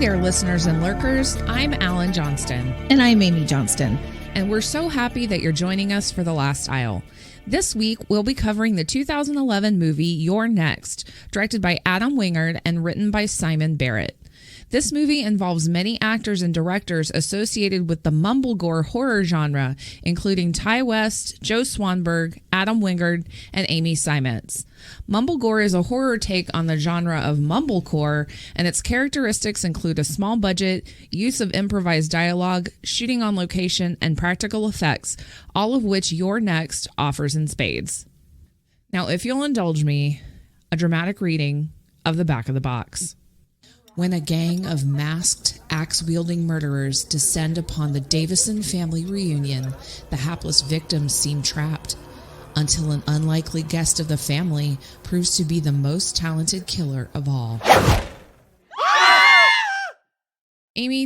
there, listeners and lurkers. I'm Allyn Johnston. And I'm Aimee Johnston. And we're so happy that you're joining us for The Last Isle. This week, we'll be covering the 2011 movie You're Next, directed by Adam Wingard and written by Simon Barrett. This movie involves many actors and directors associated with the mumblegore horror genre, including Ty West, Joe Swanberg, Adam Wingard, and Amy Seimetz. Mumblegore is a horror take on the genre of mumblecore, and its characteristics include a small budget, use of improvised dialogue, shooting on location, and practical effects, all of which You're Next offers in spades. Now, if you'll indulge me, a dramatic reading of the back of the box. When a gang of masked, axe-wielding murderers descend upon the Davison family reunion, the hapless victims seem trapped, until an unlikely guest of the family proves to be the most talented killer of all. Amy,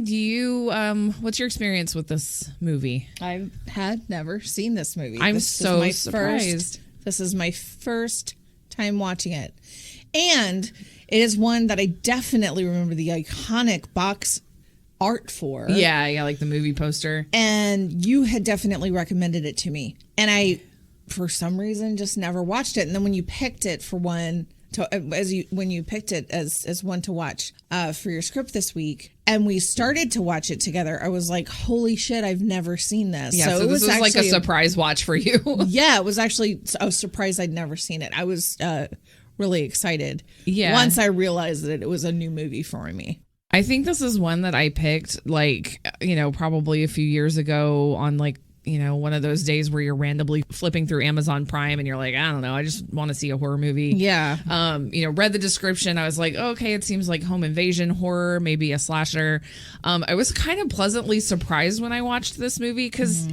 what's your experience with this movie? I had never seen this movie. I'm so surprised. This is my first time watching it. And it is one that I definitely remember the iconic box art for. Yeah, like the movie poster. And you had definitely recommended it to me. And I, for some reason, just never watched it. And then when you picked it for one, when you picked it as one to watch for your script this week, and we started to watch it together, I was like, holy shit, I've never seen this. Yeah, so this was like a surprise watch for you. Yeah, it was actually a surprise I'd never seen it. I was really excited once I realized that it was a new movie for me. I think this is one that I picked probably a few years ago on one of those days where you're randomly flipping through Amazon Prime and you're like, I don't know, I just want to see a horror movie. Yeah. Read the description. I was like, okay, it seems like home invasion horror, maybe a slasher. I was kind of pleasantly surprised when I watched this movie because,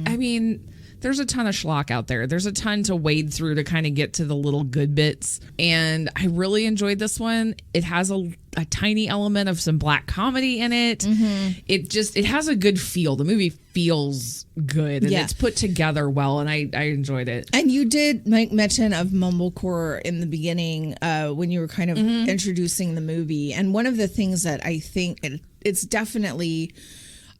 there's a ton of schlock out there. There's a ton to wade through to kind of get to the little good bits. And I really enjoyed this one. It has a tiny element of some black comedy in it. Mm-hmm. It has a good feel. The movie feels good and it's put together well. And I enjoyed it. And you did make mention of mumblecore in the beginning when you were kind of introducing the movie. And one of the things that I think it's definitely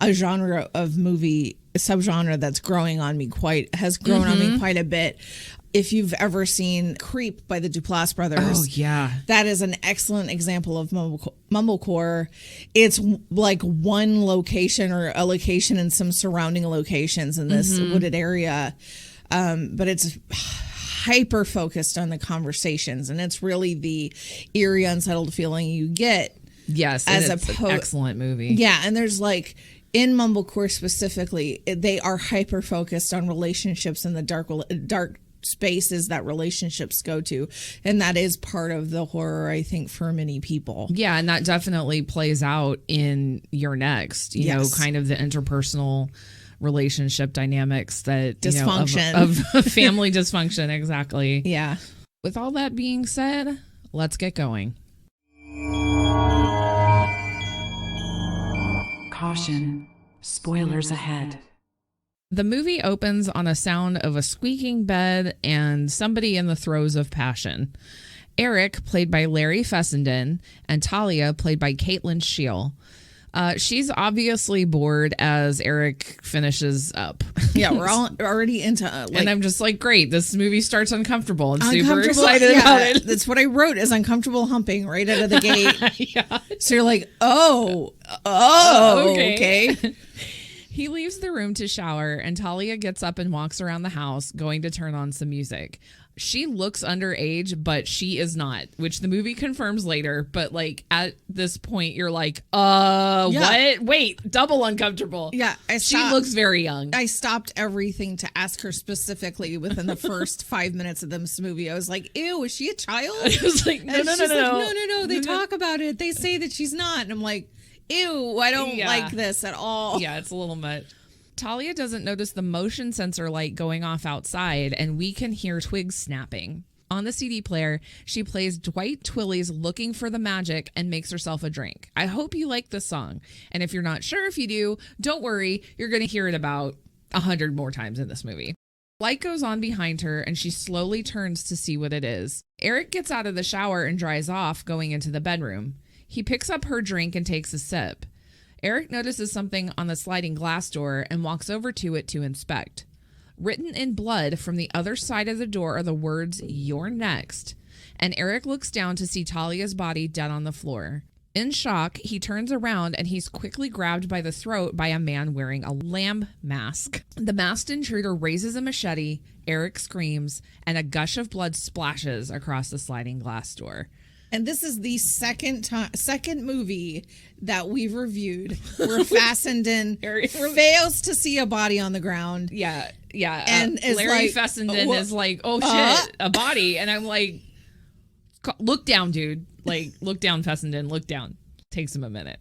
a genre of movie, a subgenre that's grown on me quite a bit. If you've ever seen Creep by the Duplass brothers, that is an excellent example of mumblecore. It's like one location or a location and some surrounding locations in this wooded area, but it's hyper focused on the conversations, and it's really the eerie, unsettled feeling you get. Yes, as it's an excellent movie. Yeah, and there's in mumblecore specifically, they are hyper focused on relationships and the dark spaces that relationships go to, and that is part of the horror, I think, for many people. Yeah, and that definitely plays out in You're Next. You know, kind of the interpersonal relationship dynamics that dysfunction of family dysfunction. Exactly. Yeah. With all that being said, let's get going. Caution. Spoilers ahead. The movie opens on a sound of a squeaking bed and somebody in the throes of passion. Eric, played by Larry Fessenden, and Talia, played by Caitlin Scheel. She's obviously bored as Eric finishes up. Yeah, we're all already into and I'm just like, great, this movie starts uncomfortable and super excited about it. That's what I wrote, is uncomfortable humping right out of the gate. Yeah. So you're like, okay. He leaves the room to shower, and Talia gets up and walks around the house, going to turn on some music. She looks underage, but she is not, which the movie confirms later. But at this point, you're like, what? Wait, double uncomfortable. Yeah. She looks very young. I stopped everything to ask her specifically within the first 5 minutes of this movie. I was like, ew, is she a child? I was like, no. No. They talk about it. They say that she's not. And I'm like, ew, I don't like this at all. Yeah, it's a little much. Talia doesn't notice the motion sensor light going off outside, and we can hear twigs snapping. On the CD player, she plays Dwight Twilley's Looking for the Magic and makes herself a drink. I hope you like this song. And if you're not sure if you do, don't worry. You're going to hear it about 100 more times in this movie. Light goes on behind her, and she slowly turns to see what it is. Eric gets out of the shower and dries off, going into the bedroom. He picks up her drink and takes a sip. Eric notices something on the sliding glass door and walks over to it to inspect. Written in blood from the other side of the door are the words, "You're next." And Eric looks down to see Talia's body dead on the floor. In shock, he turns around and he's quickly grabbed by the throat by a man wearing a lamb mask. The masked intruder raises a machete, Eric screams, and a gush of blood splashes across the sliding glass door. And this is the second movie that we've reviewed where Fessenden fails to see a body on the ground. Yeah. And Larry Fessenden is like, "Oh shit, a body," and I'm like, "Look down, dude. Like, look down, Fessenden. Look down." Takes him a minute.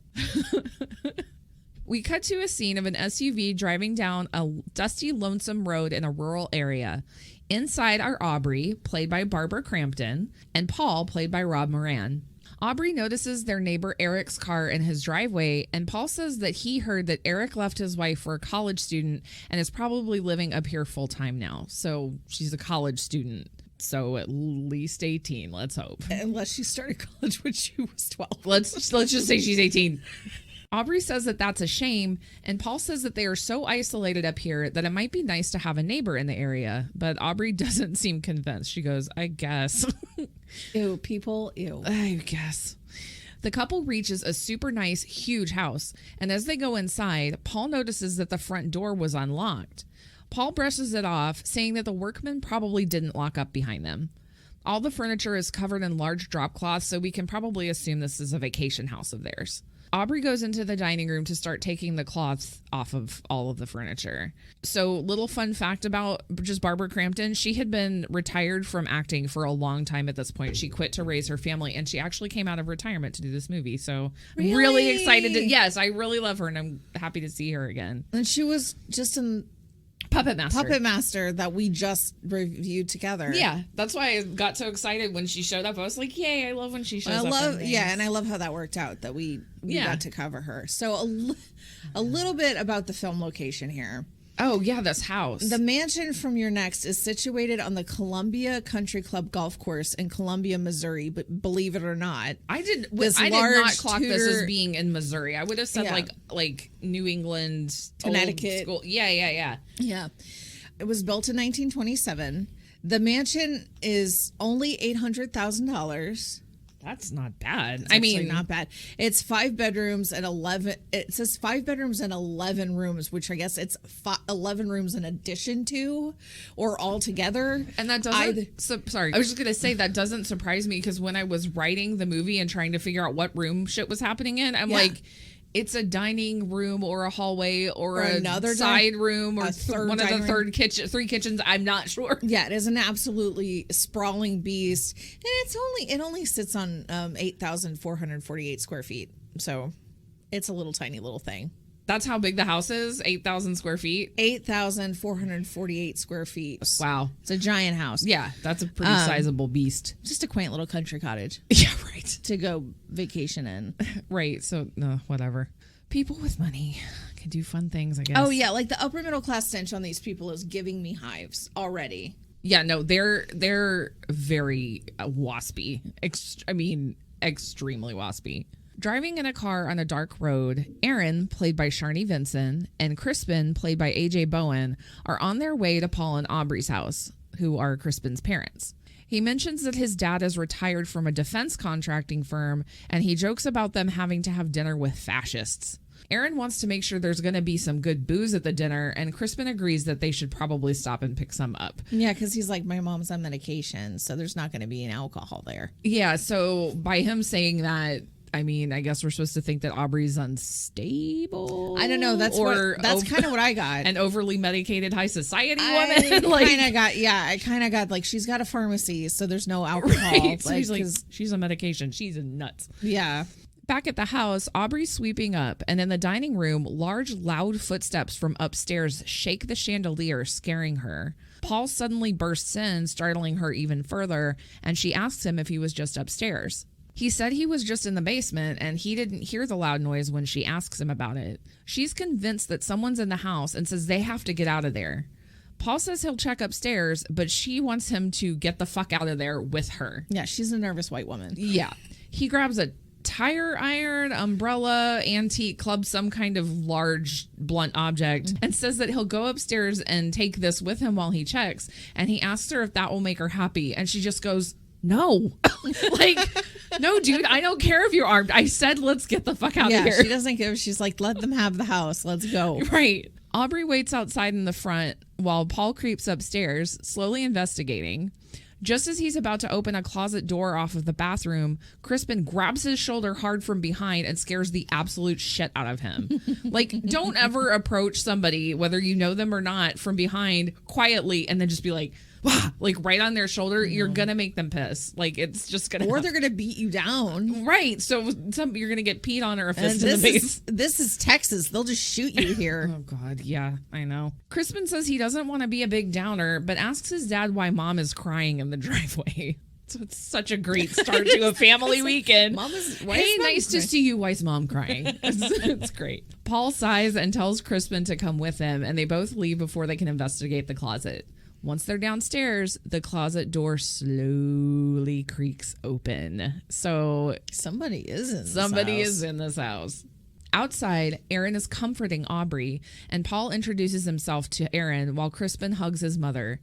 We cut to a scene of an SUV driving down a dusty, lonesome road in a rural area. Inside are Aubrey, played by Barbara Crampton, and Paul, played by Rob Moran. Aubrey notices their neighbor Eric's car in his driveway, and Paul says that he heard that Eric left his wife for a college student and is probably living up here full time now. So she's a college student. So at least 18, let's hope. Unless she started college when she was 12. Let's just say she's 18. Aubrey says that that's a shame, and Paul says that they are so isolated up here that it might be nice to have a neighbor in the area. But Aubrey doesn't seem convinced. She goes, "I guess." Ew, people, ew. I guess. The couple reaches a super nice, huge house, and as they go inside, Paul notices that the front door was unlocked. Paul brushes it off, saying that the workmen probably didn't lock up behind them. All the furniture is covered in large drop cloths, so we can probably assume this is a vacation house of theirs. Aubrey goes into the dining room to start taking the cloths off of all of the furniture. So, little fun fact about just Barbara Crampton, she had been retired from acting for a long time at this point. She quit to raise her family, and she actually came out of retirement to do this movie. So, I'm really excited. Yes, I really love her, and I'm happy to see her again. And she was just in Puppet Master that we just reviewed together. Yeah, that's why I got so excited when she showed up. I was like, "Yay! I love when she shows up." And I love how that worked out that we got to cover her. So a little bit about the film location here. Oh yeah, this house. The mansion from Your Next is situated on the Columbia Country Club golf course in Columbia, Missouri. But believe it or not, I did not clock this as being in Missouri. I would have said like New England, Connecticut. School. Yeah. It was built in 1927. The mansion is only $800,000. That's not bad. I mean, not bad. It's 5 bedrooms and 11. It says 5 bedrooms and 11 rooms, which I guess it's 11 rooms in addition to, or all together. And that doesn't. Sorry, I was just gonna say that doesn't surprise me because when I was writing the movie and trying to figure out what room shit was happening in, I'm like, it's a dining room or a hallway or another side room or one of the three kitchens. I'm not sure. Yeah, it is an absolutely sprawling beast, and it only sits on 8,448 square feet. So it's a little tiny little thing. That's how big the house is? 8,000 square feet? 8,448 square feet. Wow. It's a giant house. Yeah, that's a pretty sizable beast. Just a quaint little country cottage. Yeah, right. To go vacation in. Right, so, no, whatever. People with money can do fun things, I guess. Oh, yeah, like the upper middle class stench on these people is giving me hives already. Yeah, no, they're very waspy. Extremely waspy. Driving in a car on a dark road, Aaron, played by Sharni Vinson, and Crispin, played by A.J. Bowen, are on their way to Paul and Aubrey's house, who are Crispin's parents. He mentions that his dad is retired from a defense contracting firm, and he jokes about them having to have dinner with fascists. Aaron wants to make sure there's going to be some good booze at the dinner, and Crispin agrees that they should probably stop and pick some up. Yeah, because he's like, my mom's on medication, so there's not going to be any alcohol there. Yeah, so by him saying that, I mean, I guess we're supposed to think that Aubrey's unstable. I don't know. That's kind of what I got. An overly medicated high society woman. I kind of got like she's got a pharmacy, so there's no alcohol. Right. So she's on medication. She's nuts. Yeah. Back at the house, Aubrey's sweeping up, and in the dining room, large, loud footsteps from upstairs shake the chandelier, scaring her. Paul suddenly bursts in, startling her even further, and she asks him if he was just upstairs. He said he was just in the basement and he didn't hear the loud noise when she asks him about it. She's convinced that someone's in the house and says they have to get out of there. Paul says he'll check upstairs, but she wants him to get the fuck out of there with her. Yeah, she's a nervous white woman. Yeah. He grabs a tire iron, umbrella, antique, club, some kind of large blunt object, and says that he'll go upstairs and take this with him while he checks. And he asks her if that will make her happy. And she just goes, no. Like, no, dude, I don't care if you're armed. I said, let's get the fuck out of here. She doesn't give. She's like, let them have the house. Let's go. Right. Aubrey waits outside in the front while Paul creeps upstairs, slowly investigating. Just as he's about to open a closet door off of the bathroom, Crispin grabs his shoulder hard from behind and scares the absolute shit out of him. Like, don't ever approach somebody, whether you know them or not, from behind quietly and then just be like, wah, like right on their shoulder. You're going to make them piss. Like, it's just going to Or they're going to beat you down. Right. So you're going to get peed on or a fist in the face. This is Texas. They'll just shoot you here. Oh, God. Yeah, I know. Crispin says he doesn't want to be a big downer, but asks his dad why mom is crying in the driveway. So it's such a great start to a family weekend. Why hey, is mom nice to crying? see you. Why is mom crying? It's great. Paul sighs and tells Crispin to come with him, and they both leave before they can investigate the closet. Once they're downstairs, the closet door slowly creaks open. So somebody is in this house. Outside, Aaron is comforting Aubrey, and Paul introduces himself to Aaron while Crispin hugs his mother.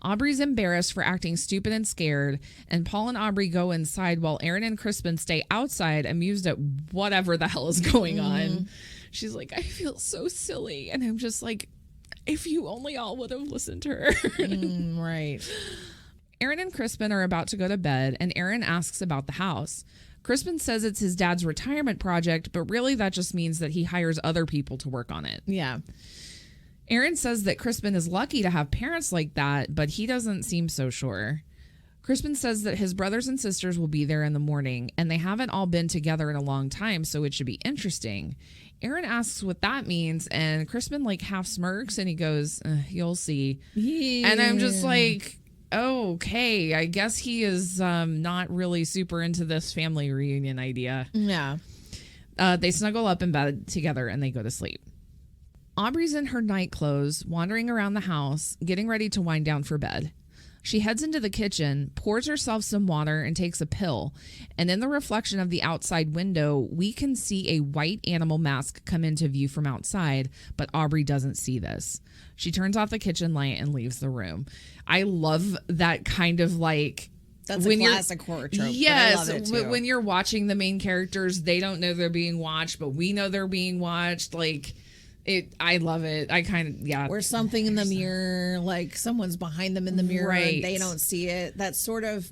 Aubrey's embarrassed for acting stupid and scared, and Paul and Aubrey go inside while Aaron and Crispin stay outside, amused at whatever the hell is going on. She's like, I feel so silly. And I'm just like, if you only all would have listened to her. Right. Aaron and Crispin are about to go to bed, and Aaron asks about the house. Crispin says it's his dad's retirement project, but really that just means that he hires other people to work on it. Yeah. Aaron says that Crispin is lucky to have parents like that, but he doesn't seem so sure. Crispin says that his brothers and sisters will be there in the morning, and they haven't all been together in a long time, so it should be interesting. Aaron asks what that means, and Crispin like half smirks, and he goes, you'll see. Yeah. And I'm just like, okay, I guess he is not really super into this family reunion idea. Yeah. They snuggle up in bed together, and they go to sleep. Aubrey's in her night clothes, wandering around the house, getting ready to wind down for bed. She heads into the kitchen, pours herself some water, and takes a pill. And in the reflection of the outside window, we can see a white animal mask come into view from outside, but Aubrey doesn't see this. She turns off the kitchen light and leaves the room. I love that kind of like... That's a classic horror trope. Yes, but I love it too. When you're watching the main characters, they don't know they're being watched, but we know they're being watched. Like... I love it. I kind of, yeah. Or something in the mirror, like someone's behind them in the mirror Right. and they don't see it. That's sort of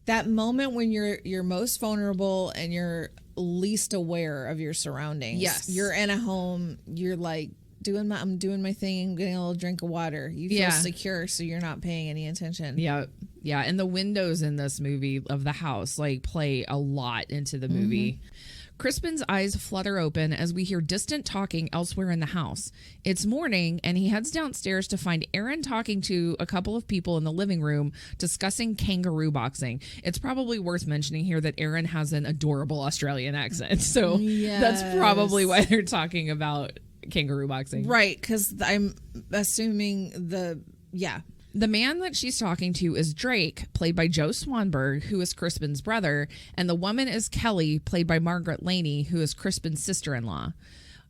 that moment when you're most vulnerable and you're least aware of your surroundings. Yes. You're in a home, you're like I'm doing my thing, I'm getting a little drink of water. You feel secure, so you're not paying any attention. Yeah. Yeah. And the windows in this movie of the house like play a lot into the movie. Crispin's eyes flutter open as we hear distant talking elsewhere in the house. It's morning, and he heads downstairs to find Aaron talking to a couple of people in the living room discussing kangaroo boxing. It's probably worth mentioning here that Aaron has an adorable Australian accent, so that's probably why they're talking about kangaroo boxing. Right, because I'm assuming The man that she's talking to is Drake, played by Joe Swanberg, who is Crispin's brother, and the woman is Kelly, played by Margaret Laney, who is Crispin's sister-in-law.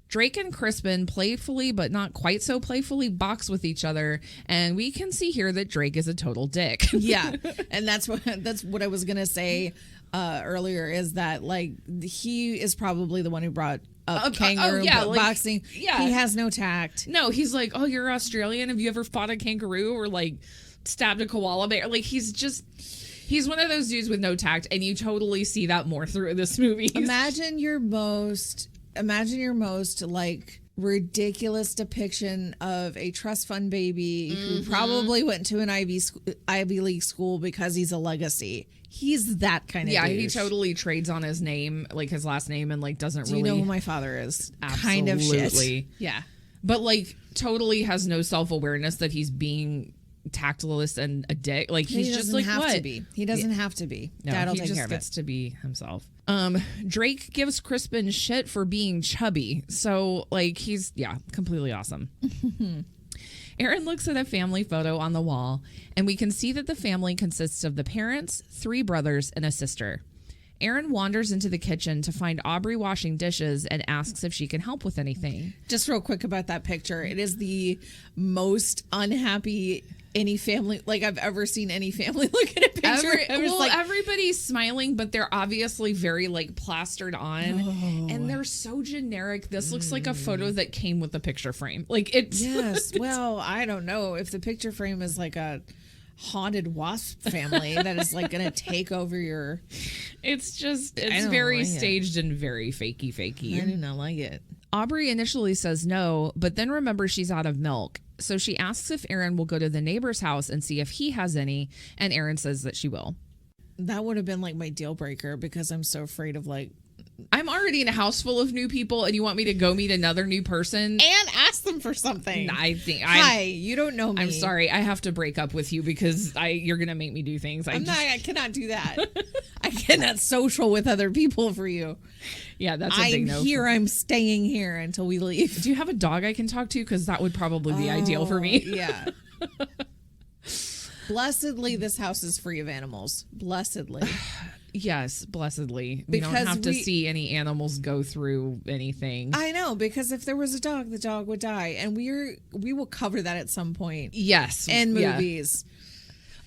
Drake and Crispin playfully, but not quite so playfully, box with each other, and we can see here that Drake is a total dick. Yeah, and that's what I was gonna say earlier, is that like he is probably the one who brought up kangaroo boxing. Yeah, he has no tact. No, he's like, oh, you're Australian. Have you ever fought a kangaroo or like stabbed a koala bear? Like he's one of those dudes with no tact, and you totally see that more through this movie. Imagine your most like ridiculous depiction of a trust fund baby who probably went to an Ivy League school because he's a legacy. He's that kind of douche. douche. He totally trades on his name, like his last name, and like doesn't Do really. you know who my father is? Absolutely. Kind of shit. Yeah, but like totally has no self-awareness that he's being tactless and a dick. Like he's just like have what? To be. He doesn't have to be. No, Dad'll he take just care of gets it. to be himself. Drake gives Crispin shit for being chubby. So like he's completely awesome. Aaron looks at a family photo on the wall, and we can see that the family consists of the parents, 3 brothers, and a sister. Erin wanders into the kitchen to find Aubrey washing dishes and asks if she can help with anything. Just real quick about that picture. It is the most unhappy any family, like I've ever seen any family look at a picture. Everybody's smiling, but they're obviously very like plastered on, and they're so generic. This looks like a photo that came with the picture frame. Like it's Well, I don't know if the picture frame is like a haunted wasp family that is like going to take over your. It's very staged and very fakey. I do not like it. Aubrey initially says no, but then remembers she's out of milk. So she asks if Erin will go to the neighbor's house and see if he has any, and Erin says that she will. That would have been like my deal breaker because I'm so afraid of like. I'm already in a house full of new people, and you want me to go meet another new person and ask them for something. Hi, you don't know me. I'm sorry, I have to break up with you because you're gonna make me do things. I cannot do that. I cannot social with other people for you. Yeah, that's a big no. I'm staying here until we leave. Do you have a dog I can talk to? Because that would probably be ideal for me. Yeah. Blessedly, this house is free of animals. Blessedly. Yes, blessedly. We don't have to see any animals go through anything. I know, because if there was a dog, the dog would die. And we will cover that at some point. Yes. In movies.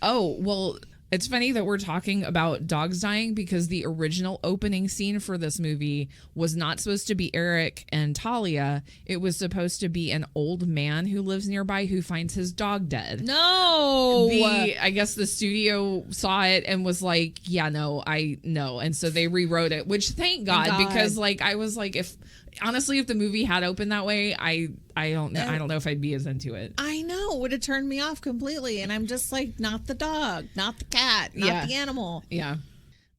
Oh, well, it's funny that we're talking about dogs dying because the original opening scene for this movie was not supposed to be Eric and Talia. It was supposed to be an old man who lives nearby who finds his dog dead. No! I guess the studio saw it and was like, yeah, no, I know. And so they rewrote it, which thank God. Because like I was like, if the movie had opened that way, I don't know if I'd be as into it. I know, it would have turned me off completely. And I'm just like, not the dog, not the cat, not the animal. Yeah.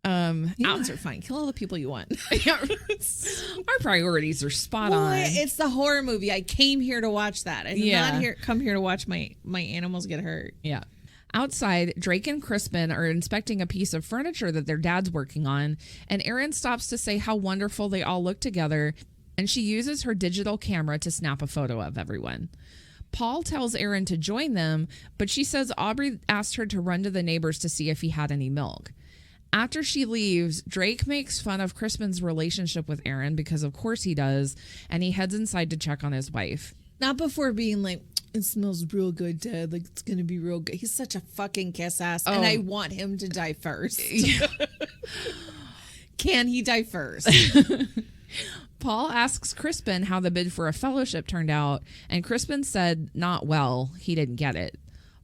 Humans are fine. Kill all the people you want. Our priorities are spot on. It's the horror movie. I came here to watch that. I did not come here to watch my animals get hurt. Yeah. Outside, Drake and Crispin are inspecting a piece of furniture that their dad's working on, and Erin stops to say how wonderful they all look together, and she uses her digital camera to snap a photo of everyone. Paul tells Erin to join them, but she says Aubrey asked her to run to the neighbors to see if he had any milk. After she leaves, Drake makes fun of Crispin's relationship with Erin because of course he does, and he heads inside to check on his wife. Not before being like, it smells real good, Dad. Like, it's going to be real good. He's such a fucking kiss ass, and I want him to die first. Can he die first? Paul asks Crispin how the bid for a fellowship turned out, and Crispin said not well. He didn't get it.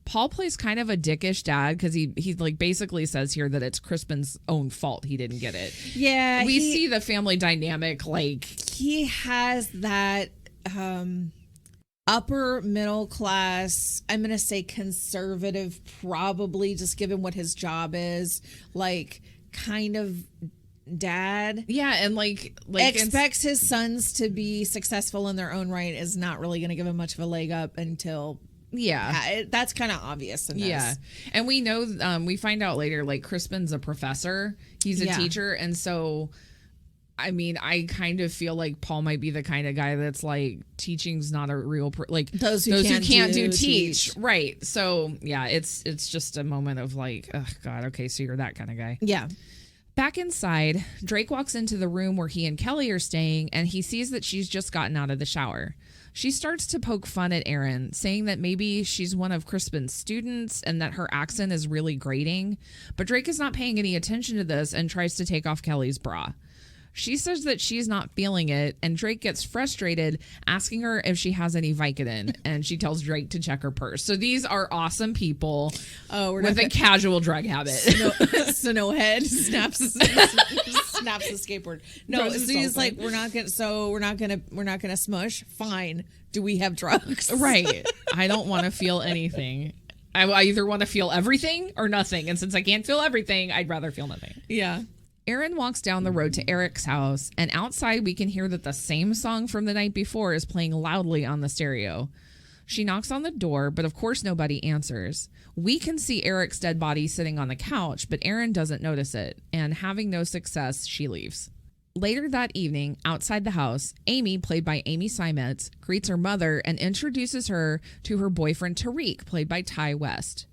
Paul plays kind of a dickish dad because he like basically says here that it's Crispin's own fault he didn't get it. Yeah. We see the family dynamic like... He has that upper middle class, I'm going to say conservative, probably just given what his job is, like kind of... dad, and like expects his sons to be successful in their own right, is not really going to give him much of a leg up until that's kind of obvious in this. And we know we find out later like Crispin's a professor, he's a teacher, and so I mean I kind of feel like Paul might be the kind of guy that's like teaching's not a real like those who can't do teach. Right, so it's just a moment of like, oh god, okay, so you're that kind of guy. Back inside, Drake walks into the room where he and Kelly are staying, and he sees that she's just gotten out of the shower. She starts to poke fun at Erin, saying that maybe she's one of Crispin's students and that her accent is really grating. But Drake is not paying any attention to this and tries to take off Kelly's bra. She says that she's not feeling it, and Drake gets frustrated, asking her if she has any Vicodin, and she tells Drake to check her purse. So these are awesome people with a casual drug habit. So head snaps the skateboard. No, so he's like, we're not gonna smush. Fine. Do we have drugs? Right. I don't want to feel anything. I either want to feel everything or nothing, and since I can't feel everything, I'd rather feel nothing. Yeah. Erin walks down the road to Eric's house, and outside we can hear that the same song from the night before is playing loudly on the stereo. She knocks on the door, but of course nobody answers. We can see Eric's dead body sitting on the couch, but Erin doesn't notice it, and having no success, she leaves. Later that evening, outside the house, Amy, played by Amy Seimetz, greets her mother and introduces her to her boyfriend Tariq, played by Ty West.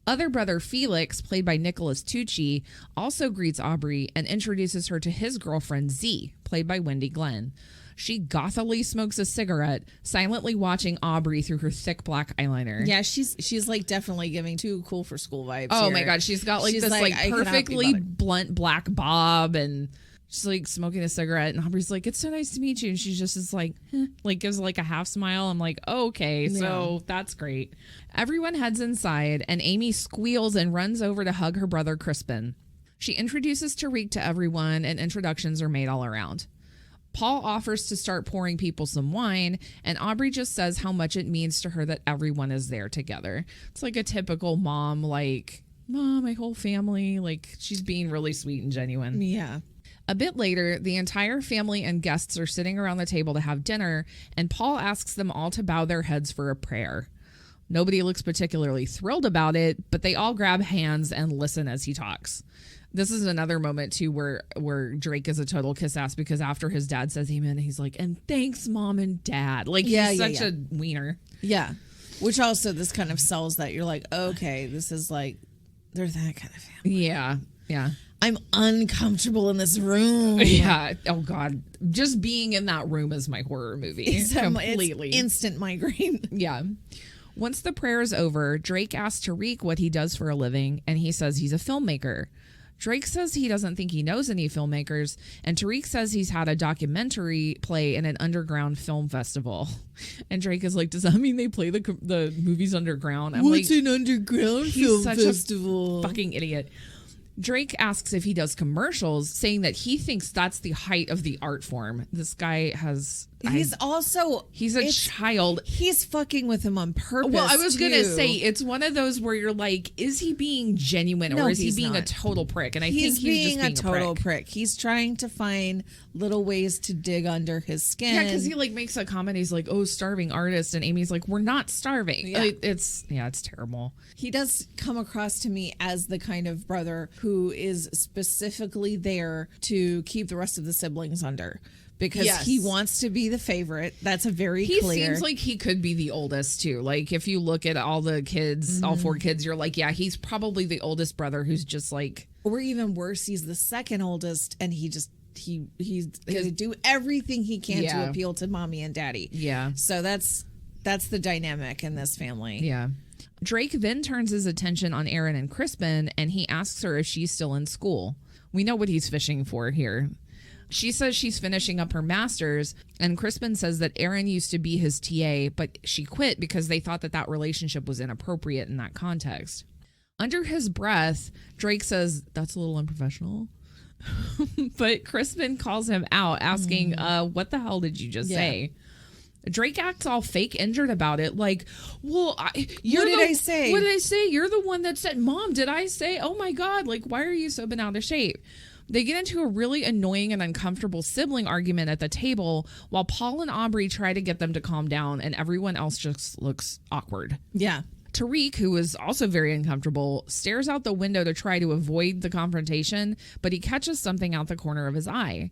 Other brother Felix, played by Nicholas Tucci, also greets Aubrey and introduces her to his girlfriend Z, played by Wendy Glenn. She gothily smokes a cigarette, silently watching Aubrey through her thick black eyeliner. Yeah, she's like definitely giving too cool for school vibes. Oh here. my God, she's got She's this like I cannot be perfectly bothered. blunt black bob, and she's like smoking a cigarette, and Aubrey's like, "It's so nice to meet you," and she just is like, like gives like a half smile. I'm like, oh, okay, so that's great. Everyone heads inside, and Amy squeals and runs over to hug her brother Crispin. She introduces Tariq to everyone, and introductions are made all around. Paul offers to start pouring people some wine, and Aubrey just says how much it means to her that everyone is there together. It's like a typical mom, like, Mom, my whole family, like she's being really sweet and genuine. Yeah. A bit later, the entire family and guests are sitting around the table to have dinner, and Paul asks them all to bow their heads for a prayer. Nobody looks particularly thrilled about it, but they all grab hands and listen as he talks. This is another moment, too, where Drake is a total kiss ass, because after his dad says amen, he's like, and thanks, Mom and Dad. Like, he's such a wiener. Yeah. Which also this kind of sells that you're like, okay, this is like, they're that kind of family. Yeah. Yeah. I'm uncomfortable in this room. Yeah. Oh, God. Just being in that room is my horror movie. Completely. It's instant migraine. Yeah. Once the prayer is over, Drake asks Tariq what he does for a living, and he says he's a filmmaker. Drake says he doesn't think he knows any filmmakers, and Tariq says he's had a documentary play in an underground film festival. And Drake is like, does that mean they play the movies underground? I'm What's like, an underground film festival? Fucking idiot. Drake asks if he does commercials, saying that he thinks that's the height of the art form. This guy has... He's a child. He's fucking with him on purpose. Well, I was going to say, it's one of those where you're like, is he being genuine, or is he being a total prick? And I think he's just being a total prick. He's trying to find little ways to dig under his skin. Yeah, because he like makes a comment. He's like, oh, starving artist. And Amy's like, we're not starving. Yeah. It's terrible. He does come across to me as the kind of brother who is specifically there to keep the rest of the siblings under. Because he wants to be the favorite. That's a very clear. He seems like he could be the oldest, too. Like, if you look at all the kids, all four kids, you're like, yeah, he's probably the oldest brother who's just like... Or even worse, he's the second oldest, and he's going to do everything he can to appeal to mommy and daddy. Yeah. So that's the dynamic in this family. Yeah. Drake then turns his attention on Erin and Crispin, and he asks her if she's still in school. We know what he's fishing for here. She says she's finishing up her master's, and Crispin says that Erin used to be his TA, but she quit because they thought that relationship was inappropriate in that context. Under his breath, Drake says, that's a little unprofessional. But Crispin calls him out, asking, what the hell did you just say? Drake acts all fake injured about it, like, well, what did I say? What did I say? You're the one that said, Mom, did I say? Oh my God, like, why are you so bent out of shape? They get into a really annoying and uncomfortable sibling argument at the table while Paul and Aubrey try to get them to calm down, and everyone else just looks awkward. Yeah. Tariq, who is also very uncomfortable, stares out the window to try to avoid the confrontation, but he catches something out the corner of his eye.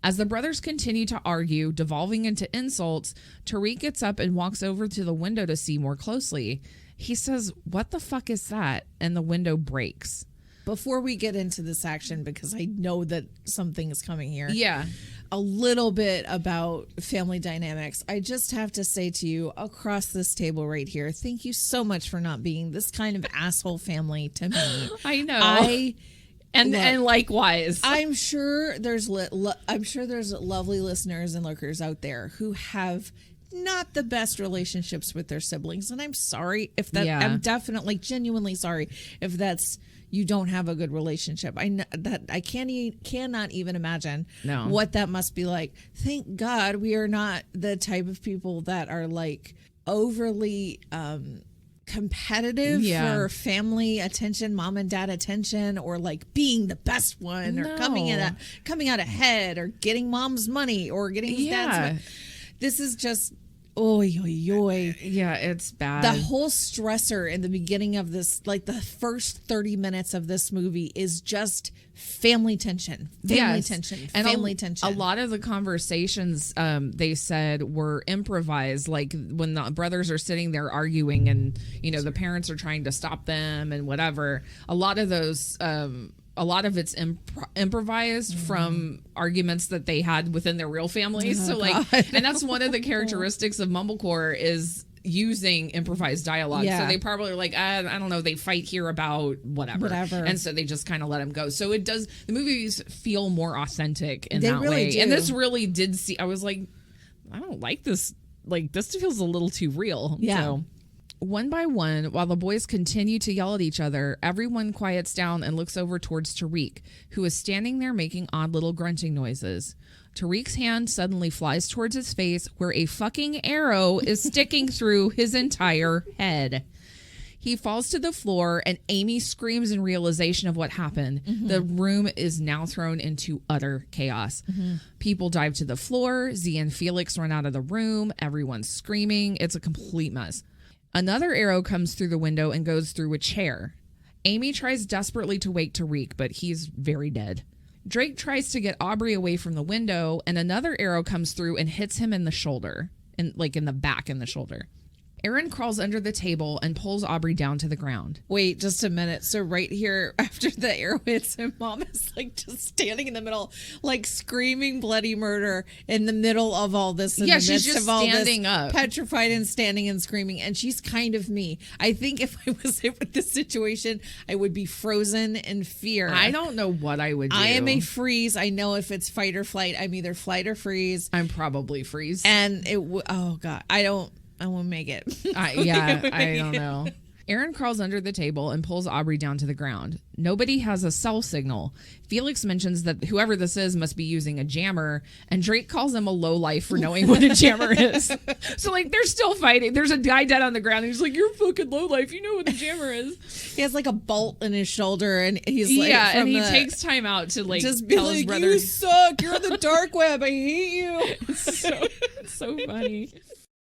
As the brothers continue to argue, devolving into insults, Tariq gets up and walks over to the window to see more closely. He says, what the fuck is that? And the window breaks. Before we get into this action, because I know that something is coming here. Yeah. A little bit about family dynamics. I just have to say to you across this table right here, thank you so much for not being this kind of asshole family to me. I know. And likewise. I'm sure there's lovely listeners and lookers out there who have not the best relationships with their siblings, and I'm sorry if that. Yeah. I'm definitely genuinely sorry if that's you don't have a good relationship. I cannot even imagine what that must be like. Thank God we are not the type of people that are like overly competitive for family attention, mom and dad attention, or like being the best one, or coming out ahead, or getting mom's money, or getting dad's money. This is just oy, oy, oy. Yeah, it's bad. The whole stressor in the beginning of this, like the first 30 minutes of this movie, is just family tension. Family tension. And family tension. A lot of the conversations they said were improvised, like when the brothers are sitting there arguing and, you know, the parents are trying to stop them and whatever. A lot of those a lot of it's improvised from arguments that they had within their real families. So like, and that's one of the characteristics of mumblecore is using improvised dialogue. Yeah. So they probably are like, I don't know, they fight here about whatever. And so they just kind of let them go. So it does, the movies feel more authentic in that really way. do. And this really did I was like, I don't like this. Like, this feels a little too real. Yeah. So, one by one, while the boys continue to yell at each other, everyone quiets down and looks over towards Tariq, who is standing there making odd little grunting noises. Tariq's hand suddenly flies towards his face, where a fucking arrow is sticking through his entire head. He falls to the floor, and Aimee screams in realization of what happened. Mm-hmm. The room is now thrown into utter chaos. Mm-hmm. People dive to the floor. Z and Felix run out of the room. Everyone's screaming. It's a complete mess. Another arrow comes through the window and goes through a chair. Aimee tries desperately to wake Tariq, but he's very dead. Drake tries to get Aubrey away from the window, and another arrow comes through and hits him in the shoulder, in the back in the shoulder. Aaron crawls under the table and pulls Aubrey down to the ground. Wait, just a minute. So right here, after the arrow hits him, Mom is like just standing in the middle, like screaming bloody murder in the middle of all this. In the she's midst just of all standing this, up, petrified and standing and screaming. And she's kind of me. I think if I was hit with this situation, I would be frozen in fear. I don't know what I would do. I am a freeze. I know if it's fight or flight, I'm either flight or freeze. I'm probably freeze. And oh God, I won't make it. I don't know. Aaron crawls under the table and pulls Aubrey down to the ground. Nobody has a cell signal. Felix mentions that whoever this is must be using a jammer, and Drake calls him a lowlife for knowing what a jammer is. So, like, they're still fighting. There's a guy dead on the ground. He's like, you're a fucking lowlife. You know what a jammer is. He has, like, a bolt in his shoulder, and he's like... Yeah, and he takes time out to, like, just be tell like, his brother... you suck. You're on the dark web. I hate you. It's so funny.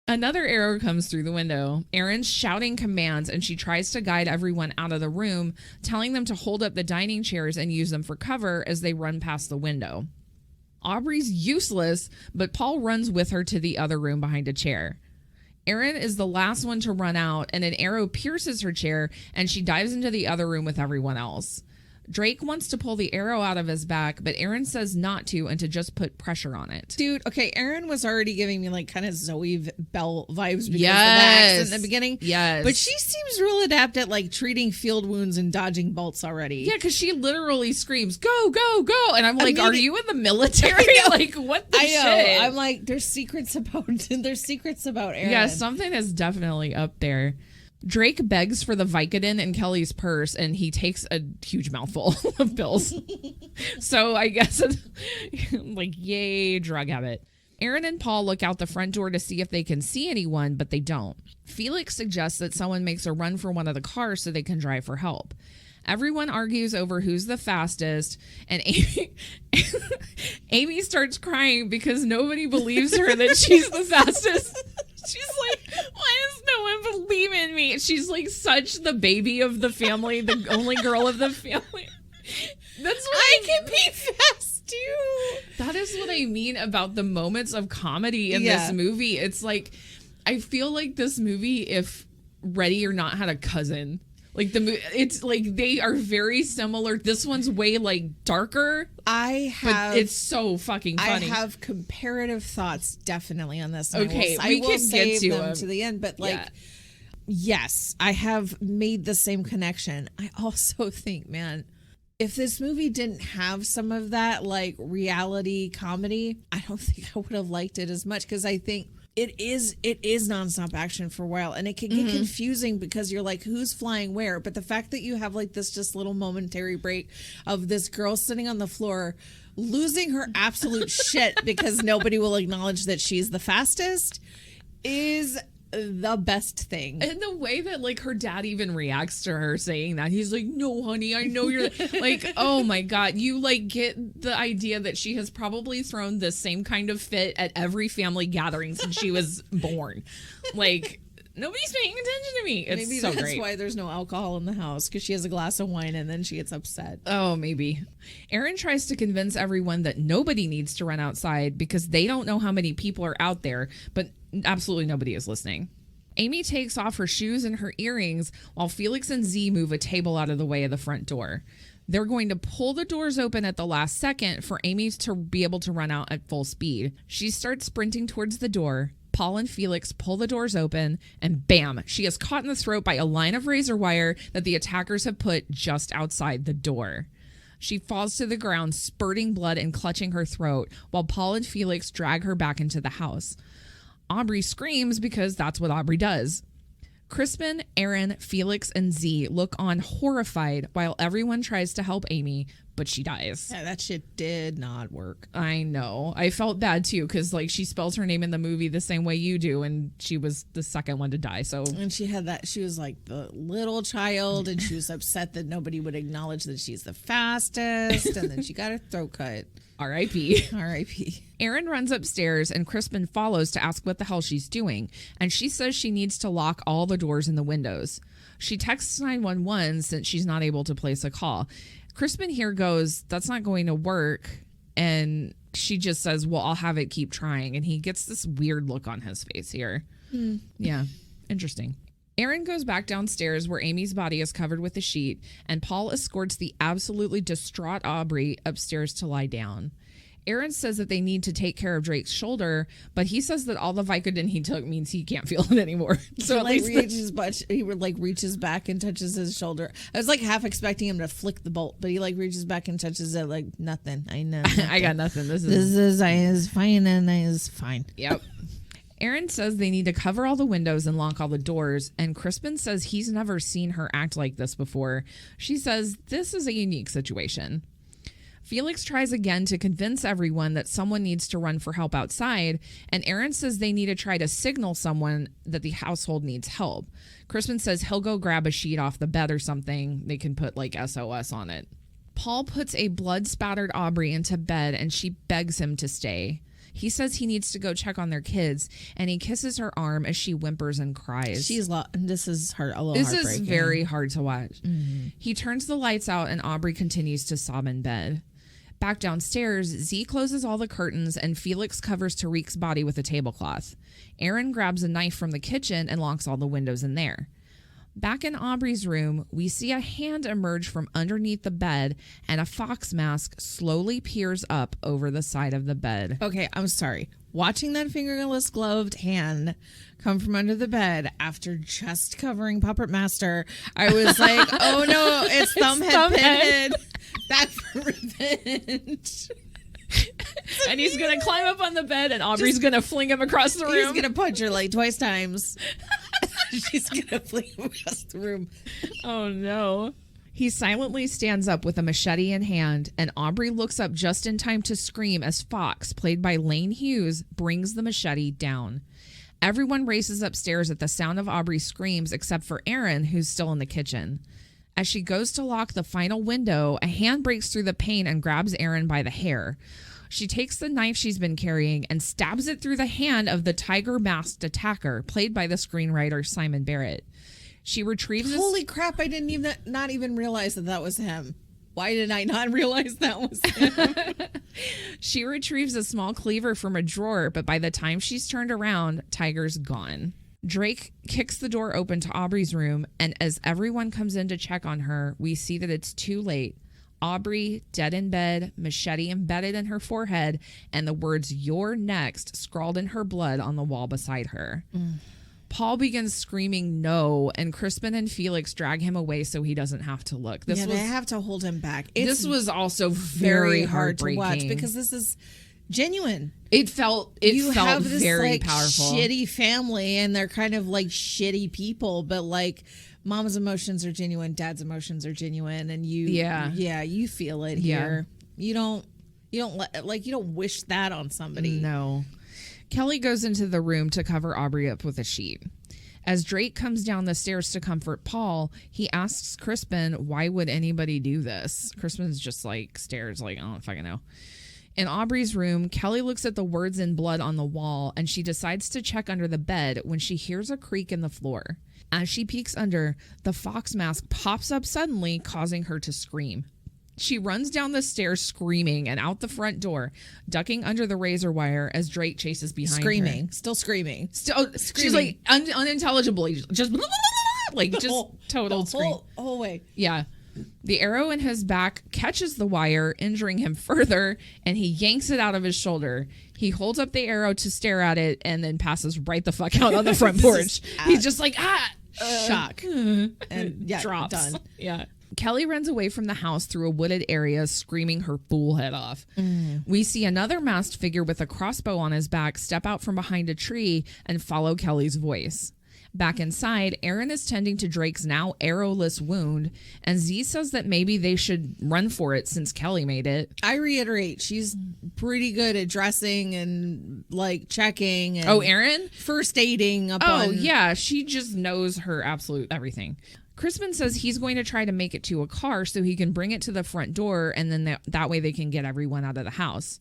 Another arrow comes through the window. Erin's shouting commands, and she tries to guide everyone out of the room, telling them to hold up the dining chairs and use them for cover as they run past the window. Aubrey's useless, but Paul runs with her to the other room behind a chair. Erin is the last one to run out, and an arrow pierces her chair, and she dives into the other room with everyone else. Drake wants to pull the arrow out of his back, but Aaron says not to and to just put pressure on it. Dude, okay, Aaron was already giving me like kind of Zoe Bell vibes because of the axe in the beginning. Yes. But she seems real adept at like treating field wounds and dodging bolts already. Yeah, because she literally screams, go, go, go. And I'm like, are you in the military? Like, what the shit? I'm like, there's secrets about Aaron. Yeah, something is definitely up there. Drake begs for the Vicodin in Kelly's purse, and he takes a huge mouthful of pills. So I guess, like, yay, drug habit. Aaron and Paul look out the front door to see if they can see anyone, but they don't. Felix suggests that someone makes a run for one of the cars so they can drive for help. Everyone argues over who's the fastest, and Aimee starts crying because nobody believes her that she's the fastest. She's like, why does no one believe in me? She's like such the baby of the family, the only girl of the family. That's what I can be fast too. That is what I mean about the moments of comedy in this movie. It's like, I feel like this movie, if Ready or Not had a cousin. Like it's like they are very similar. This one's way like darker. But it's so fucking funny. I have comparative thoughts definitely on this. Okay, I will get save to them to the end. But like, yes, I have made the same connection. I also think, man, if this movie didn't have some of that like reality comedy, I don't think I would have liked it as much because I think. It is nonstop action for a while, and it can get confusing because you're like, who's flying where? But the fact that you have like this just little momentary break of this girl sitting on the floor losing her absolute shit because nobody will acknowledge that she's the fastest is the best thing. And the way that like her dad even reacts to her saying that, he's like, no, honey, I know you're like, oh my God, you like get the idea that she has probably thrown the same kind of fit at every family gathering since she was born. Like, nobody's paying attention to me. It's maybe so that's great. why there's no alcohol in the house, because she has a glass of wine and then she gets upset. Oh, maybe. Erin tries to convince everyone that nobody needs to run outside because they don't know how many people are out there, but absolutely nobody is listening. Aimee takes off her shoes and her earrings while Felix and Z move a table out of the way of the front door. They're going to pull the doors open at the last second for Aimee to be able to run out at full speed. She starts sprinting towards the door. Paul and Felix pull the doors open, and bam, she is caught in the throat by a line of razor wire that the attackers have put just outside the door. She falls to the ground, spurting blood and clutching her throat, while Paul and Felix drag her back into the house. Aubrey screams because that's what Aubrey does. Crispin, Erin, Felix, and Z look on horrified while everyone tries to help Aimee, but she dies. Yeah, that shit did not work. I know. I felt bad too because like she spells her name in the movie the same way you do, and she was the second one to die. So and she had that. She was like the little child, and she was upset that nobody would acknowledge that she's the fastest, and then she got her throat cut. R.I.P. R.I.P. Erin runs upstairs and Crispin follows to ask what the hell she's doing, and she says she needs to lock all the doors and the windows. She texts 911 since she's not able to place a call. Crispin here goes, that's not going to work, and she just says, well, I'll have it keep trying, and he gets this weird look on his face here. Yeah, interesting. Erin goes back downstairs where Aimee's body is covered with a sheet, and Paul escorts the absolutely distraught Aubrey upstairs to lie down. Erin says that they need to take care of Drake's shoulder, but he says that all the Vicodin he took means he can't feel it anymore. So at least he reaches back and touches his shoulder. I was like half expecting him to flick the bolt, but he like reaches back and touches it like nothing. I know. Nothing. I got nothing. This is fine and is fine. Yep. Erin says they need to cover all the windows and lock all the doors, and Crispin says he's never seen her act like this before. She says this is a unique situation. Felix tries again to convince everyone that someone needs to run for help outside, and Erin says they need to try to signal someone that the household needs help. Crispin says he'll go grab a sheet off the bed or something. They can put like SOS on it. Paul puts a blood-spattered Aubrey into bed, and she begs him to stay. He says he needs to go check on their kids, and he kisses her arm as she whimpers and cries. This is a little This heartbreaking. is very hard to watch. Mm-hmm. He turns the lights out, and Aubrey continues to sob in bed. Back downstairs, Z closes all the curtains, and Felix covers Tariq's body with a tablecloth. Erin grabs a knife from the kitchen and locks all the windows in there. Back in Aubrey's room, we see a hand emerge from underneath the bed, and a fox mask slowly peers up over the side of the bed. Okay, I'm sorry. Watching that fingerless gloved hand come from under the bed after just covering Puppet Master, I was like, oh no, it's Thumbhead Pinhead. Back for revenge. And he's going to climb up on the bed, and Aubrey's going to fling him across the room. He's going to punch her like twice times. She's going to fling him across the room. Oh, no. He silently stands up with a machete in hand, and Aubrey looks up just in time to scream as Fox, played by Lane Hughes, brings the machete down. Everyone races upstairs at the sound of Aubrey's screams except for Erin, who's still in the kitchen. As she goes to lock the final window, a hand breaks through the pane and grabs Erin by the hair. She takes the knife she's been carrying and stabs it through the hand of the tiger-masked attacker, played by the screenwriter Simon Barrett. She retrieves... Holy crap, I didn't not even realize that was him. Why did I not realize that was him? She retrieves a small cleaver from a drawer, but by the time she's turned around, Tiger's gone. Drake kicks the door open to Aubrey's room, and as everyone comes in to check on her, we see that it's too late. Aubrey, dead in bed, machete embedded in her forehead, and the words, "You're next," scrawled in her blood on the wall beside her. Paul begins screaming no, and Crispin and Felix drag him away so he doesn't have to look. They have to hold him back. This was also very hard to watch heartbreaking. because this is genuine. It felt have this, very like, powerful. Shitty family, and they're kind of like shitty people, but like mom's emotions are genuine, dad's emotions are genuine, and you feel it here. You don't wish that on somebody. No. Kelly goes into the room to cover Aubrey up with a sheet. As Drake comes down the stairs to comfort Paul, he asks Crispin, why would anybody do this? Crispin's just like stares like, I don't fucking know. In Aubrey's room, Kelly looks at the words in blood on the wall, and she decides to check under the bed when she hears a creak in the floor. As she peeks under, the fox mask pops up suddenly, causing her to scream. She runs down the stairs screaming and out the front door, ducking under the razor wire as Drake chases behind Screaming. her. Still screaming. Still, she's like unintelligibly, just like just total scream. Whole way. Yeah. The arrow in his back catches the wire, injuring him further, and he yanks it out of his shoulder. He holds up the arrow to stare at it and then passes right the fuck out on the front porch. He's just like, shock. And yeah, drops. Done. Yeah. Kelly runs away from the house through a wooded area, screaming her fool head off. We see another masked figure with a crossbow on his back step out from behind a tree and follow Kelly's voice. Back inside, Aaron is tending to Drake's now arrowless wound, and Z says that maybe they should run for it since Kelly made it. I reiterate, she's pretty good at dressing and like checking. And Aaron? First aiding upon. Oh, yeah. She just knows her absolute everything. Crispin says he's going to try to make it to a car so he can bring it to the front door, and then that way they can get everyone out of the house.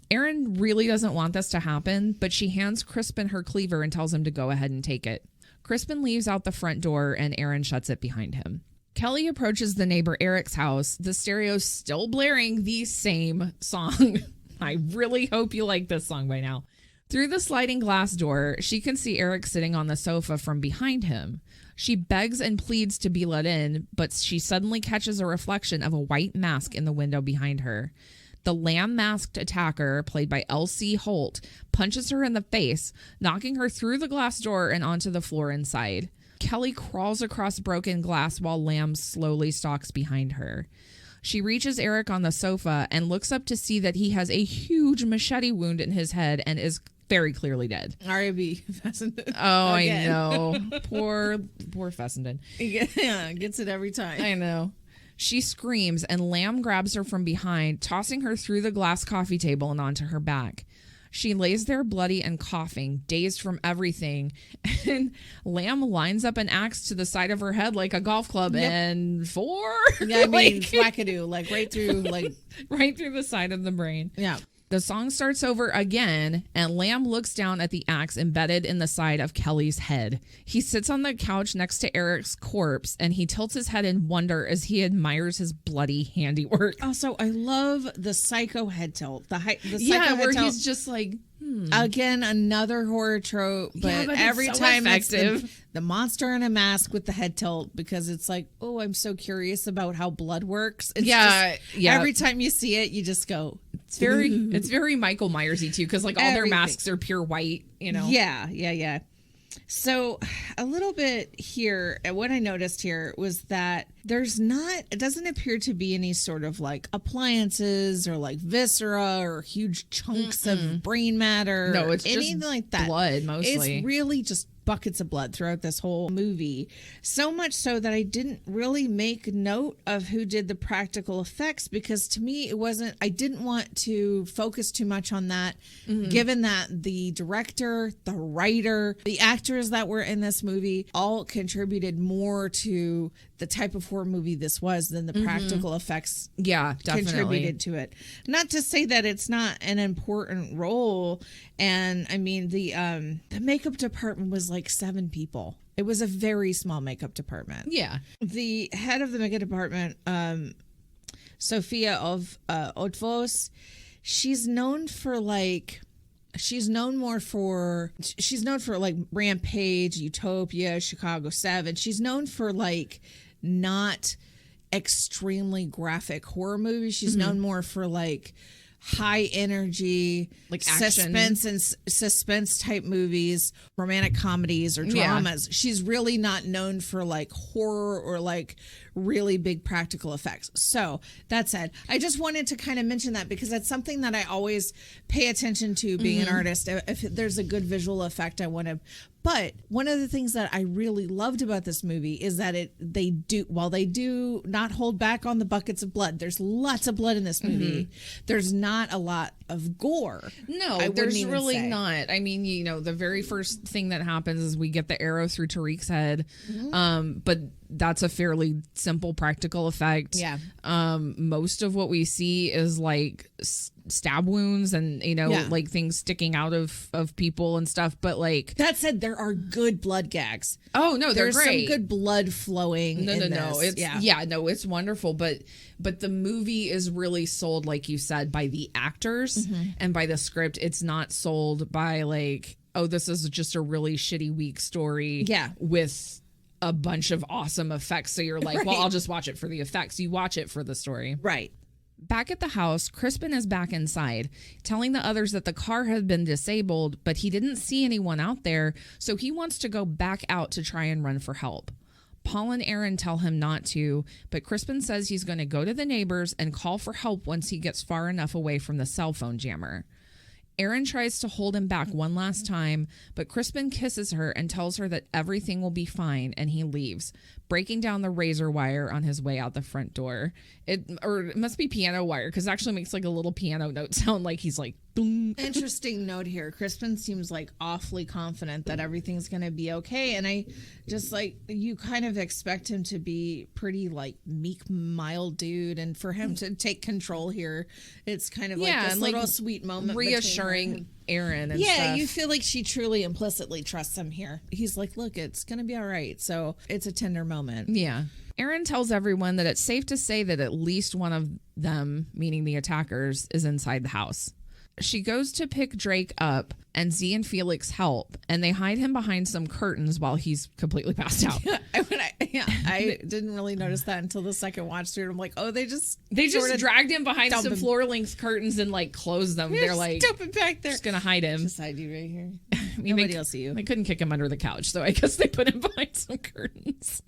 Aaron really doesn't want this to happen, but she hands Crispin her cleaver and tells him to go ahead and take it. Crispin leaves out the front door, and Aaron shuts it behind him. Kelly approaches the neighbor Eric's house, the stereo still blaring the same song. I really hope you like this song by now. Through the sliding glass door, she can see Eric sitting on the sofa from behind him. She begs and pleads to be let in, but she suddenly catches a reflection of a white mask in the window behind her. The lamb-masked attacker, played by Elsie Holt, punches her in the face, knocking her through the glass door and onto the floor inside. Kelly crawls across broken glass while Lamb slowly stalks behind her. She reaches Eric on the sofa and looks up to see that he has a huge machete wound in his head and is very clearly dead. R.I.B. Fessenden. Oh, again. I know. Poor Fessenden. Yeah, gets it every time. I know. She screams, and Lamb grabs her from behind, tossing her through the glass coffee table and onto her back. She lays there bloody and coughing, dazed from everything, and Lamb lines up an axe to the side of her head like a golf club. Yep. And four? Yeah, I mean, wackadoo, like right through, right through the side of the brain. Yeah. The song starts over again, and Lamb looks down at the axe embedded in the side of Kelly's head. He sits on the couch next to Eric's corpse, and he tilts his head in wonder as he admires his bloody handiwork. Also, I love the psycho head tilt. The psycho where head tilt. He's just like, Again, another horror trope, but every it's so time effective. It's the monster in a mask with the head tilt, because it's like, oh, I'm so curious about how blood works. It's just, every time you see it, you just go. It's very Michael Myers-y too, because like all their masks are pure white, you know. Yeah. So a little bit here, what I noticed here was that it doesn't appear to be any sort of like appliances or like viscera or huge chunks of brain matter. No, it's anything just like that. Blood mostly. It's really just buckets of blood throughout this whole movie. So much so that I didn't really make note of who did the practical effects, because to me I didn't want to focus too much on that, given that the director, the writer, the actors that were in this movie all contributed more to the type of horror movie this was than the practical effects contributed to it. Not to say that it's not an important role. And I mean, the makeup department was like 7 people. It was a very small makeup department. Yeah. The head of the makeup department, Sophia of Otvos, she's known for like Rampage, Utopia, Chicago 7. She's known for like not extremely graphic horror movies. She's known more for like high energy, like action, suspense type movies, romantic comedies or dramas. Yeah. She's really not known for like horror or like really big practical effects. So that said, I just wanted to kind of mention that because that's something that I always pay attention to being an artist. If there's a good visual effect, I want to. But one of the things that I really loved about this movie is that they do not hold back on the buckets of blood. There's lots of blood in this movie. There's not not a lot of gore. No, I wouldn't there's even really say. not. I mean, the very first thing that happens is we get the arrow through Tariq's head. But that's a fairly simple practical effect. Yeah. Most of what we see is like stab wounds and, like things sticking out of people and stuff. But like, That said, there are good blood gags. oh no, they're There's great. some good blood flowing. No, in no. this. It's no, it's wonderful, but the movie is really sold, like you said, by the actors and by the script. It's not sold by like, oh, this is just a really shitty, weak story. Yeah. With a bunch of awesome effects. So you're like, well, Right. I'll just watch it for the effects. You watch it for the story. Right. Back at the house, Crispin is back inside, telling the others that the car had been disabled, but he didn't see anyone out there, so he wants to go back out to try and run for help. Paul and Aaron tell him not to, but Crispin says he's going to go to the neighbors and call for help once he gets far enough away from the cell phone jammer. Aaron tries to hold him back one last time, but Crispin kisses her and tells her that everything will be fine, and he leaves, breaking down the razor wire on his way out the front door. It must be piano wire, because it actually makes like a little piano note sound, like he's like, boom. Interesting note here. Crispin seems like awfully confident that everything's going to be okay. And I just like, you kind of expect him to be pretty like meek, mild dude. And for him to take control here, it's kind of like this and, little sweet moment. between her and reassuring him. Aaron and Yeah, stuff. you feel like she truly implicitly trusts him here. He's like, look, it's going to be all right. So it's a tender moment. Yeah. Aaron tells everyone that it's safe to say that at least one of them, meaning the attackers, is inside the house. She goes to pick Drake up, and Z and Felix help, and they hide him behind some curtains while he's completely passed out. I didn't really notice that until the second watch through. I'm like, oh, they just dragged him behind dump some him. floor-length curtains and like closed them. They're like, dump it back there. just gonna hide him. Just hide you right here. I mean, Nobody will see you. They couldn't kick him under the couch, so I guess they put him behind some curtains.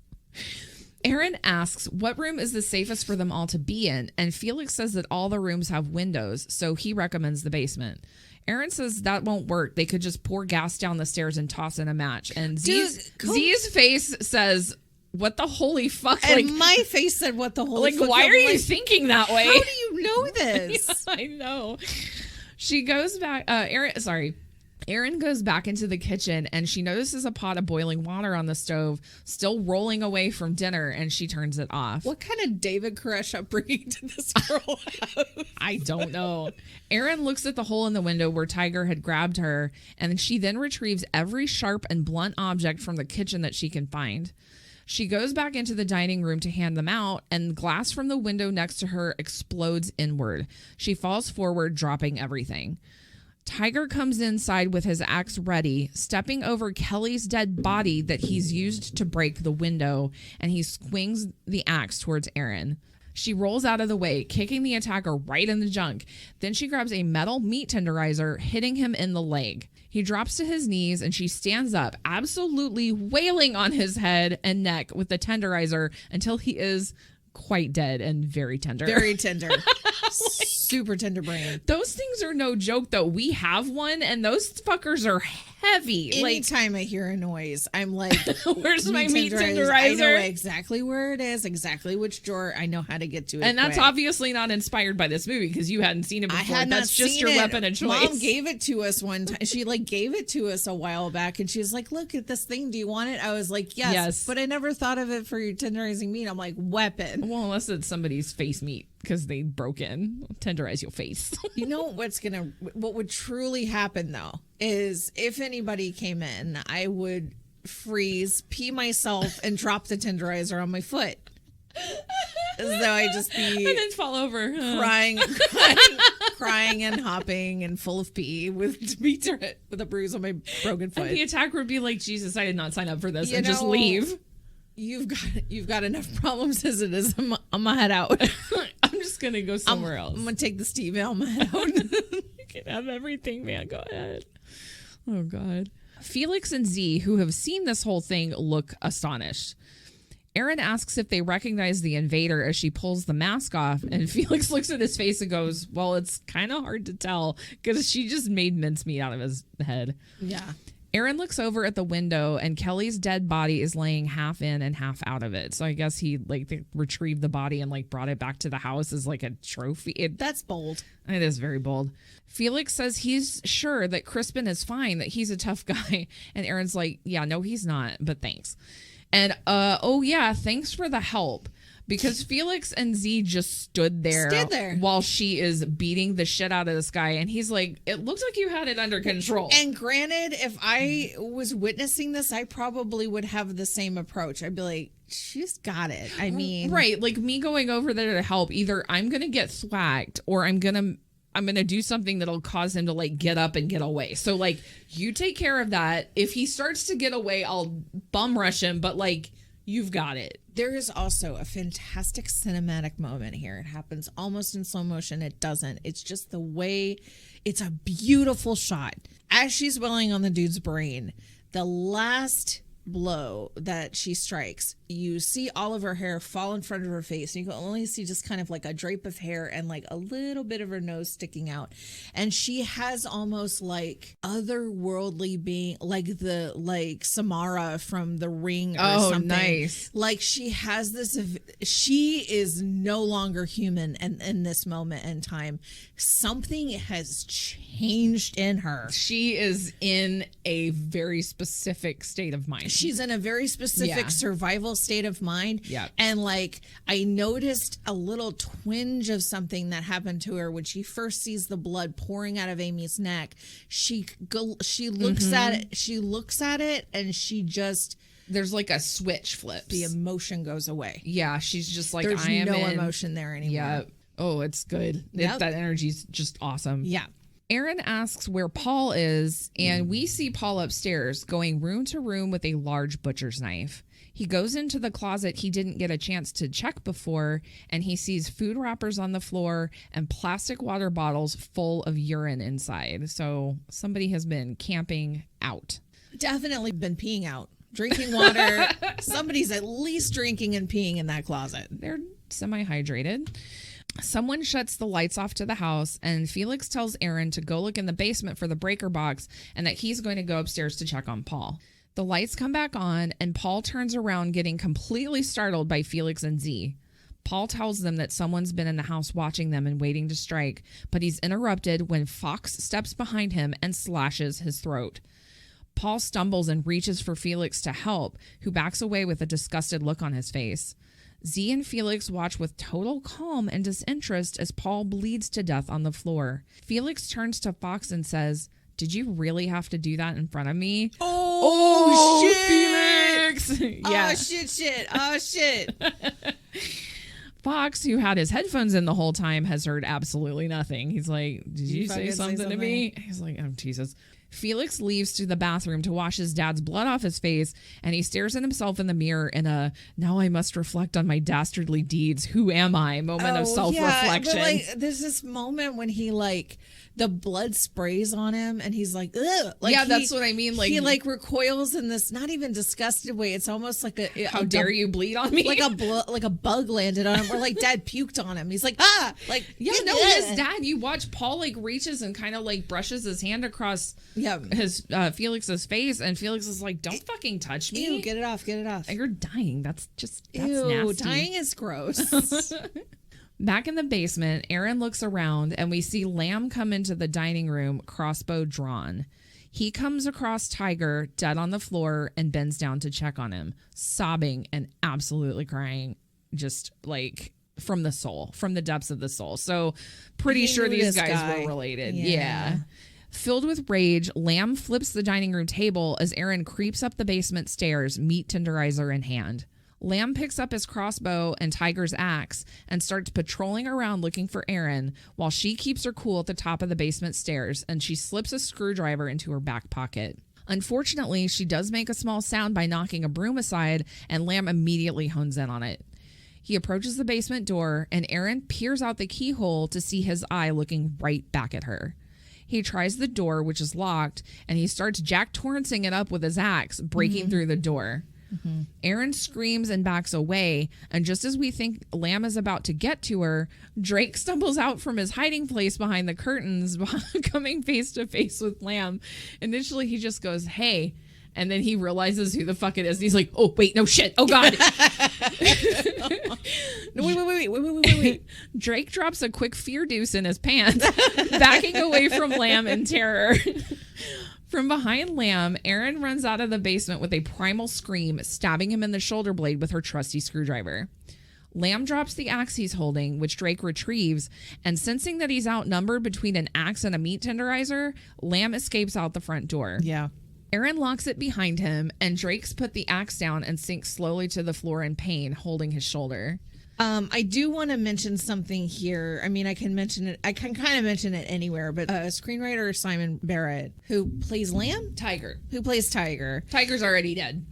Aaron asks, what room is the safest for them all to be in? And Felix says that all the rooms have windows, so he recommends the basement. Aaron says that won't work. They could just pour gas down the stairs and toss in a match. And Z's face says, what the holy fuck? And my face said, what the holy fuck? Why are you thinking that way? How do you know this? I know. She goes back, Aaron goes back into the kitchen and she notices a pot of boiling water on the stove, still rolling away from dinner, and she turns it off. What kind of David Koresh upbringing did this girl have? I don't know. Aaron looks at the hole in the window where Tiger had grabbed her, and she then retrieves every sharp and blunt object from the kitchen that she can find. She goes back into the dining room to hand them out, and glass from the window next to her explodes inward. She falls forward, dropping everything. Tiger comes inside with his axe ready, stepping over Kelly's dead body that he's used to break the window, and he swings the axe towards Aaron. She rolls out of the way, kicking the attacker right in the junk. Then she grabs a metal meat tenderizer, hitting him in the leg. He drops to his knees, and she stands up, absolutely wailing on his head and neck with the tenderizer until he is quite dead and very tender. Very tender. Super tender brain. Those things are no joke, though. We have one, and those fuckers are heavy. Anytime I hear a noise, I'm like, where's my meat tenderizer? I know exactly where it is, exactly which drawer. I know how to get to it. And that's quick. obviously not inspired by this movie because you hadn't seen it before. I had That's not just seen your it. weapon of choice. Mom gave it to us one time. She gave it to us a while back, and she was like, "Look at this thing. Do you want it?" I was like, "Yes." But I never thought of it for your tenderizing meat. I'm like, weapon. Well, unless it's somebody's face meat because they broke in. Tenderize your face. You know what would truly happen though is if anybody came in, I would freeze, pee myself, and drop the tenderizer on my foot. As though I just be and then fall over, crying and hopping and full of pee with a bruise on my broken foot. And the attacker would be like, Jesus, I did not sign up for this, and just leave. You've got enough problems as it is. I'm gonna head out. I'm just gonna go somewhere else. I'm gonna take the Steve L. I'm gonna head out. You can have everything, man. Go ahead. Oh God. Felix and Z, who have seen this whole thing, look astonished. Aaron asks if they recognize the invader as she pulls the mask off, and Felix looks at his face and goes, well, it's kind of hard to tell because she just made mincemeat out of his head. Yeah. Aaron looks over at the window and Kelly's dead body is laying half in and half out of it. So I guess he they retrieved the body and brought it back to the house as a trophy. That's bold. It is very bold. Felix says he's sure that Crispin is fine, that he's a tough guy. And Aaron's like, yeah, no, he's not, but thanks. And, oh yeah, thanks for the help. Because Felix and Z just stood there while she is beating the shit out of this guy. And he's like, it looks like you had it under control. And granted, if I was witnessing this, I probably would have the same approach. I'd be like, she's got it. I mean. Right. Me going over there to help, either I'm going to get thwacked or I'm going to do something that'll cause him to get up and get away. So you take care of that. If he starts to get away, I'll bum rush him. But you've got it. There is also a fantastic cinematic moment here. It happens almost in slow motion. It doesn't. It's just the way, it's a beautiful shot. As she's welling on the dude's brain, the last blow that she strikes, you see all of her hair fall in front of her face. You can only see just kind of a drape of hair and a little bit of her nose sticking out. And she has almost otherworldly being, the Samara from The Ring or something. Nice. She has this, she is no longer human. And in this moment in time, something has changed in her. She is in a very specific state of mind. She's in a very specific survival state of mind. Yeah. And I noticed a little twinge of something that happened to her when she first sees the blood pouring out of Amy's neck. She looks at it. She looks at it and she just, there's a switch flips. the emotion goes away. Yeah. She's just There's I am no in. emotion there anymore. Yeah. Oh, it's good. Yep. That energy's just awesome. Yeah. Aaron asks where Paul is, and we see Paul upstairs going room to room with a large butcher's knife. He goes into the closet he didn't get a chance to check before, and he sees food wrappers on the floor and plastic water bottles full of urine inside. So somebody has been camping out. Definitely been peeing out. Drinking water. Somebody's at least drinking and peeing in that closet. They're semi-hydrated. Someone shuts the lights off to the house, and Felix tells Aaron to go look in the basement for the breaker box and that he's going to go upstairs to check on Paul. The lights come back on, and Paul turns around getting completely startled by Felix and Z. Paul tells them that someone's been in the house watching them and waiting to strike, but he's interrupted when Fox steps behind him and slashes his throat. Paul stumbles and reaches for Felix to help, who backs away with a disgusted look on his face. Z and Felix watch with total calm and disinterest as Paul bleeds to death on the floor. Felix turns to Fox and says, "Did you really have to do that in front of me?" Oh shit! Felix! Yeah. Oh shit! Fox, who had his headphones in the whole time, has heard absolutely nothing. He's like, "Did you say something to me?" He's like, "Oh, Jesus." Felix leaves to the bathroom to wash his dad's blood off his face, and he stares at himself in the mirror in a "now I must reflect on my dastardly deeds. Who am I?" moment of self-reflection. Yeah, but there's this moment when he the blood sprays on him and he's like, ugh. That's what I mean. He recoils in this not even disgusted way. It's almost like a how dare you bleed on me? Like a bug landed on him or dad puked on him. He's like, ah, his dad, you watch Paul reaches and kind of brushes his hand across his Felix's face, and Felix is like, "Don't fucking touch me. Ew, get it off. You're dying. That's Ew, nasty. Dying is gross." Back in the basement, Aaron looks around and we see Lamb come into the dining room, crossbow drawn. He comes across Tiger dead on the floor and bends down to check on him, sobbing and absolutely crying, just from the soul, from the depths of the soul. So pretty sure these guys were related. Yeah. Filled with rage, Lamb flips the dining room table as Aaron creeps up the basement stairs, meat tenderizer in hand. Lamb picks up his crossbow and Tiger's axe and starts patrolling around looking for Aaron while she keeps her cool at the top of the basement stairs, and she slips a screwdriver into her back pocket. Unfortunately, she does make a small sound by knocking a broom aside, and Lamb immediately hones in on it. He approaches the basement door, and Aaron peers out the keyhole to see his eye looking right back at her. He tries the door, which is locked, and he starts Jack Torrancing it up with his axe, breaking through the door. Aaron screams and backs away, and just as we think Lamb is about to get to her, Drake stumbles out from his hiding place behind the curtains, coming face to face with Lamb. Initially, he just goes, "Hey," and then he realizes who the fuck it is. And he's like, "Oh, wait, no shit. Oh, God." No, wait. Drake drops a quick fear deuce in his pants, backing away from Lamb in terror. From behind Lamb, Aaron runs out of the basement with a primal scream, stabbing him in the shoulder blade with her trusty screwdriver. Lamb drops the axe he's holding, which Drake retrieves, and sensing that he's outnumbered between an axe and a meat tenderizer, Lamb escapes out the front door. Yeah. Aaron locks it behind him, and Drake's put the axe down and sinks slowly to the floor in pain, holding his shoulder. I do want to mention something here. I mean, I can mention it. I can kind of mention it anywhere, but screenwriter Simon Barrett, who plays Lamb? Tiger. Who plays Tiger. Tiger's already dead.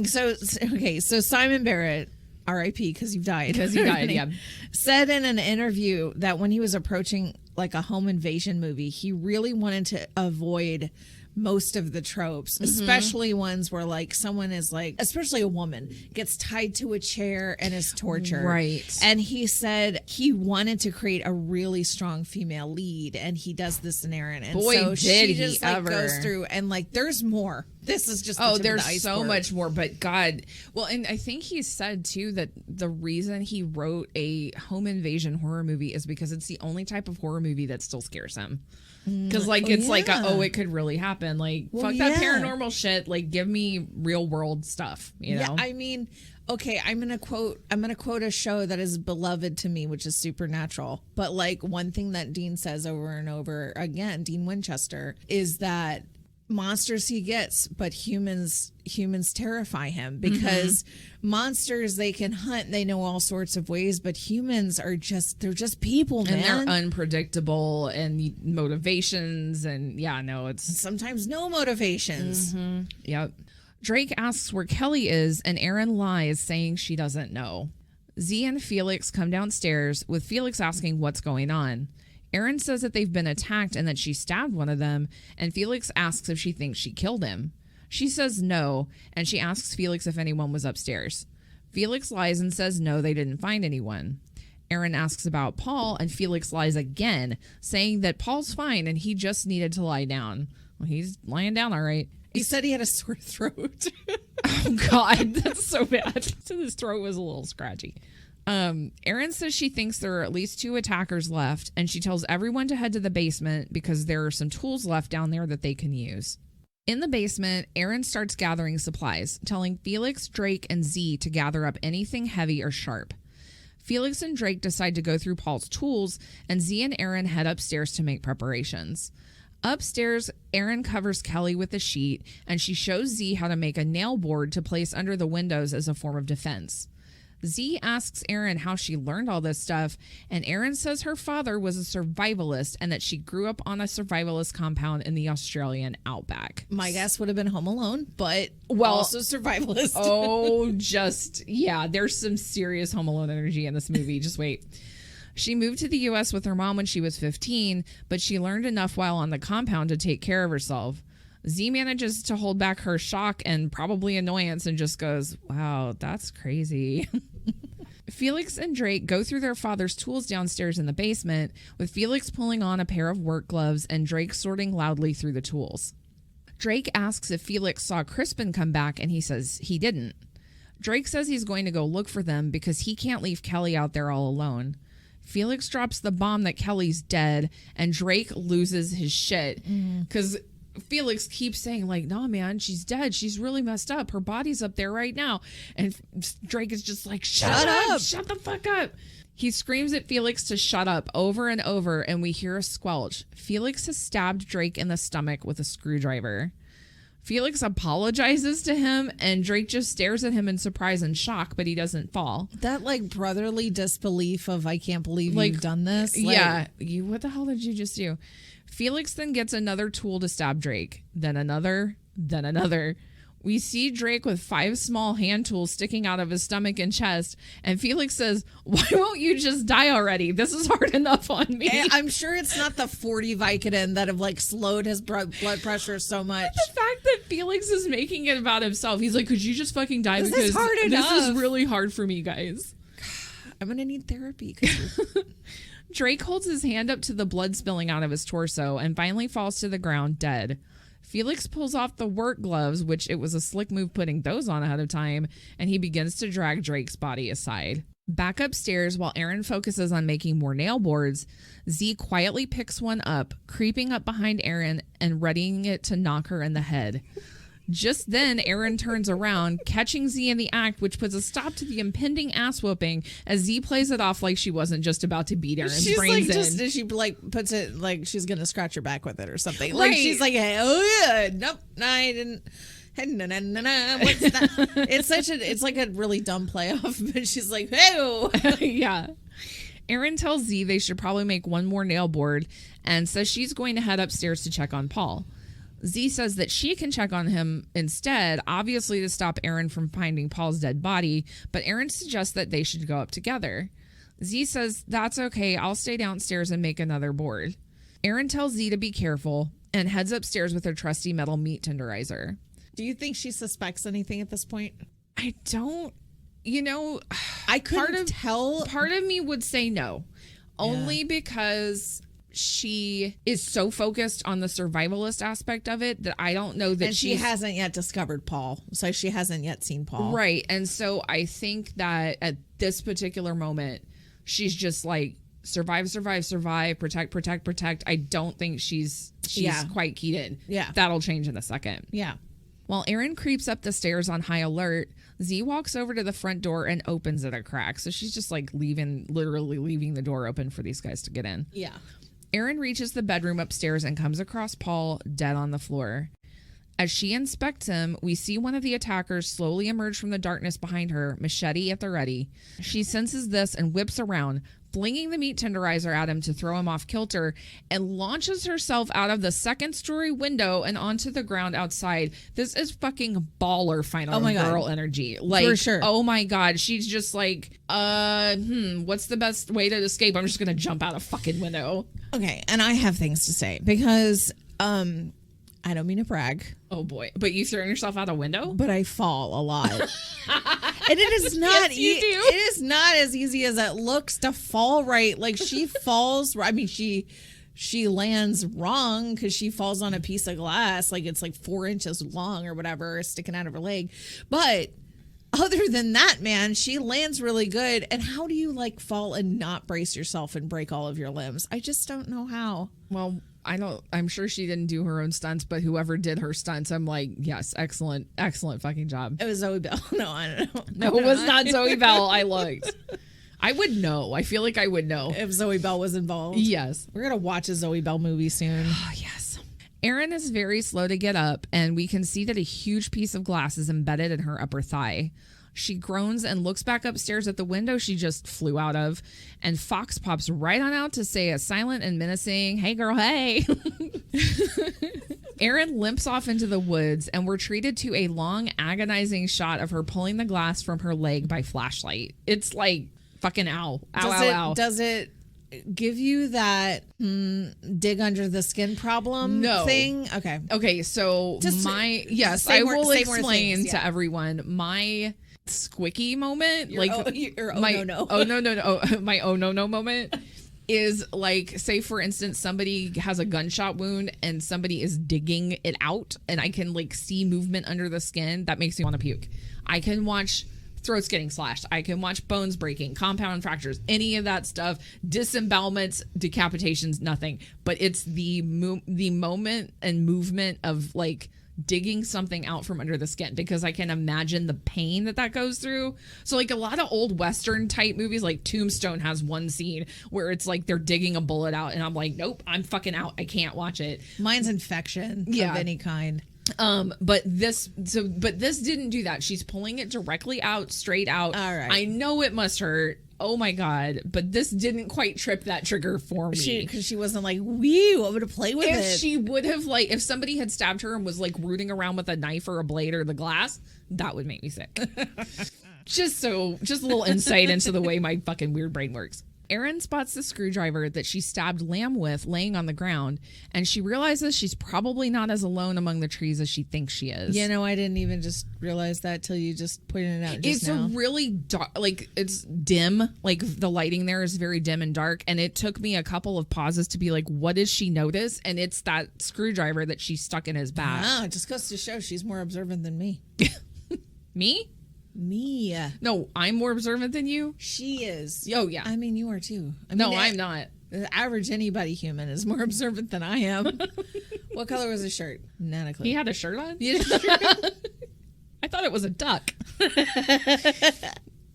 So Simon Barrett, R.I.P. because you've died. Because he died, yeah. Said in an interview that when he was approaching like a home invasion movie, he really wanted to avoid most of the tropes, especially ones where like someone is like, especially a woman, gets tied to a chair and is tortured. Right. And he said he wanted to create a really strong female lead, and he does this in Aaron. And boy, so did she he just ever. Goes through and like there's more. This is just the tip there's of the so iceberg. much more, but God. Well, and I think he said too that the reason he wrote a home invasion horror movie is because it's the only type of horror movie that still scares him. Because like it's like it could really happen. Like fuck that paranormal shit. Like give me real world stuff. You know. Yeah, I mean, okay, I'm gonna quote a show that is beloved to me, which is Supernatural. But like one thing that Dean says over and over again, Dean Winchester, is that monsters he gets, but humans terrify him because monsters they can hunt, they know all sorts of ways, but humans are they're just people, man. And they're unpredictable and motivations and it's sometimes no motivations. Yep. Drake asks where Kelly is and Aaron lies, saying she doesn't know. Z and Felix come downstairs with Felix asking what's going on. Aaron says that they've been attacked and that she stabbed one of them, and Felix asks if she thinks she killed him. She says no, and she asks Felix if anyone was upstairs. Felix lies and says no, they didn't find anyone. Aaron asks about Paul, and Felix lies again, saying that Paul's fine and he just needed to lie down. Well, he's lying down all right. He said he had a sore throat. Oh, God, that's so bad. So his throat was a little scratchy. Aaron says she thinks there are at least 2 attackers left, and she tells everyone to head to the basement because there are some tools left down there that they can use. In the basement, Aaron starts gathering supplies, telling Felix, Drake, and Z to gather up anything heavy or sharp. Felix and Drake decide to go through Paul's tools, and Z and Aaron head upstairs to make preparations. Upstairs, Aaron covers Kelly with a sheet, and she shows Z how to make a nail board to place under the windows as a form of defense. Z asks Aaron how she learned all this stuff, and Aaron says her father was a survivalist and that she grew up on a survivalist compound in the Australian outback. My guess would have been Home Alone, but also survivalist. There's some serious Home Alone energy in this movie. Just wait. She moved to the U.S. with her mom when she was 15, but she learned enough while on the compound to take care of herself. Z manages to hold back her shock and probably annoyance and just goes, wow, that's crazy. Felix and Drake go through their father's tools downstairs in the basement, with Felix pulling on a pair of work gloves and Drake sorting loudly through the tools. Drake asks if Felix saw Crispin come back, and he says he didn't. Drake says he's going to go look for them because he can't leave Kelly out there all alone. Felix drops the bomb that Kelly's dead, and Drake loses his shit because Felix keeps saying, like, nah, man, she's dead. She's really messed up. Her body's up there right now. And Drake is just like, shut up. Shut the fuck up. He screams at Felix to shut up over and over, and we hear a squelch. Felix has stabbed Drake in the stomach with a screwdriver. Felix apologizes to him, and Drake just stares at him in surprise and shock, but he doesn't fall. That, like, brotherly disbelief of, I can't believe you've done this. Yeah. What the hell did you just do? Felix then gets another tool to stab Drake, then another, then another. We see Drake with 5 small hand tools sticking out of his stomach and chest, and Felix says, "Why won't you just die already? This is hard enough on me." I'm sure it's not the 40 Vicodin that have like slowed his blood pressure so much. The fact that Felix is making it about himself, he's like, "Could you just fucking die? This because is hard enough. This is really hard for me, guys." I'm gonna need therapy. Drake holds his hand up to the blood spilling out of his torso and finally falls to the ground dead. Felix pulls off the work gloves, which it was a slick move putting those on ahead of time, and he begins to drag Drake's body aside. Back upstairs, while Aaron focuses on making more nail boards, Z quietly picks one up, creeping up behind Aaron and readying it to knock her in the head. Just then, Aaron turns around, catching Z in the act, which puts a stop to the impending ass whooping as Z plays it off like she wasn't just about to beat Aaron's brains in. She like puts it like she's gonna scratch her back with it or something. Right. Like she's like, hey, oh yeah, nope, no, I didn't. What's that? It's like a really dumb playoff, but she's like, hey, yeah. Aaron tells Z they should probably make one more nail board and says she's going to head upstairs to check on Paul. Z says that she can check on him instead, obviously to stop Aaron from finding Paul's dead body, but Aaron suggests that they should go up together. Z says, "That's okay, I'll stay downstairs and make another board." Aaron tells Z to be careful and heads upstairs with her trusty metal meat tenderizer. Do you think she suspects anything at this point? I don't, I couldn't tell. Part of me would say no, only because she is so focused on the survivalist aspect of it that I don't know that she hasn't yet discovered Paul. So she hasn't yet seen Paul. Right. And so I think that at this particular moment, she's just like, survive, protect. I don't think she's quite keyed in. Yeah. That'll change in a second. Yeah. While Aaron creeps up the stairs on high alert, Z walks over to the front door and opens it a crack. So she's just like literally leaving the door open for these guys to get in. Yeah. Aaron reaches the bedroom upstairs and comes across Paul dead on the floor. As she inspects him, we see one of the attackers slowly emerge from the darkness behind her, machete at the ready. She senses this and whips around, flinging the meat tenderizer at him to throw him off kilter, and launches herself out of the second-story window and onto the ground outside. This is fucking baller Final Girl energy. Like, for sure. Oh my God. She's just like, what's the best way to escape? I'm just going to jump out a fucking window. Okay, and I have things to say because I don't mean to brag. Oh boy. But you thrown yourself out a window? But I fall a lot. And it is not it is not as easy as it looks to fall right. Like she falls, I mean she lands wrong because she falls on a piece of glass, like it's like 4 inches long or whatever sticking out of her leg. But other than that, man, she lands really good. And how do you like fall and not brace yourself and break all of your limbs? I just don't know how. Well, I'm sure she didn't do her own stunts, but whoever did her stunts, I'm like, yes, excellent fucking job. It was Zoe Bell. No, I don't know. No, it was not Zoe Bell. I looked. I would know. I feel like I would know. If Zoe Bell was involved. Yes. We're going to watch a Zoe Bell movie soon. Oh, yes. Aaron is very slow to get up, and we can see that a huge piece of glass is embedded in her upper thigh. She groans and looks back upstairs at the window she just flew out of, and Fox pops right on out to say a silent and menacing, "Hey girl, hey." Aaron limps off into the woods, and we're treated to a long, agonizing shot of her pulling the glass from her leg by flashlight. It's like fucking ow. Ow. Does it give you that dig under the skin problem thing? Okay, so I will explain to everyone my squicky moment, my oh no moment is like, say for instance somebody has a gunshot wound and somebody is digging it out and I can like see movement under the skin. That makes me want to puke. I can watch throats getting slashed, I can watch bones breaking, compound fractures, any of that stuff, disembowelments, decapitations, nothing. But it's the moment and movement of like digging something out from under the skin, because I can imagine the pain that goes through. So like a lot of old Western type movies, like Tombstone has one scene where it's like they're digging a bullet out and I'm like, nope, I'm fucking out. I can't watch it. Mine's infection of any kind. But this didn't do that. She's pulling it directly out, straight out. All right. I know it must hurt. oh my God. But this didn't quite trip that trigger for me. Because she wasn't like, wee, I'm going to play with it. If she would have, like, if somebody had stabbed her and was, like, rooting around with a knife or a blade or the glass, that would make me sick. Just a little insight into the way my fucking weird brain works. Erin spots the screwdriver that she stabbed Lamb with laying on the ground, and she realizes she's probably not as alone among the trees as she thinks she is. You know, I didn't even just realize that till you just pointed it out just now. It's a really dark, like, it's dim. Like, the lighting there is very dim and dark, and it took me a couple of pauses to be like, what does she notice? And it's that screwdriver that she stuck in his back. Ah, it just goes to show she's more observant than me. Me? Me. No, I'm more observant than you? She is. Oh, yeah. I mean, you are too. No, I'm not. The average anybody human is more observant than I am. What color was his shirt? Not a clue. He had a shirt on? I thought it was a duck.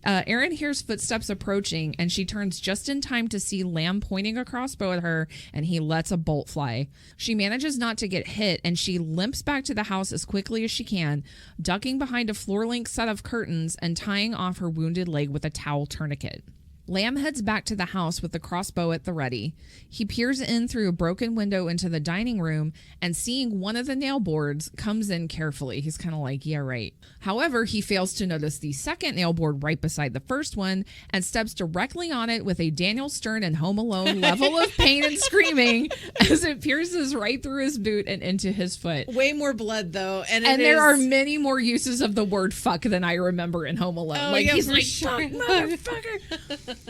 Erin hears footsteps approaching, and she turns just in time to see Lamb pointing a crossbow at her, and he lets a bolt fly. She manages not to get hit, and she limps back to the house as quickly as she can, ducking behind a floor-length set of curtains and tying off her wounded leg with a towel tourniquet. Lamb heads back to the house with the crossbow at the ready. He peers in through a broken window into the dining room, and seeing one of the nail boards, comes in carefully. He's kind of like, yeah, right. However, he fails to notice the second nail board right beside the first one and steps directly on it with a Daniel Stern and Home Alone level of pain and screaming as it pierces right through his boot and into his foot. Way more blood, though. And there are many more uses of the word fuck than I remember in Home Alone. Oh, like, yeah, he's for like, sure. fuck, motherfucker.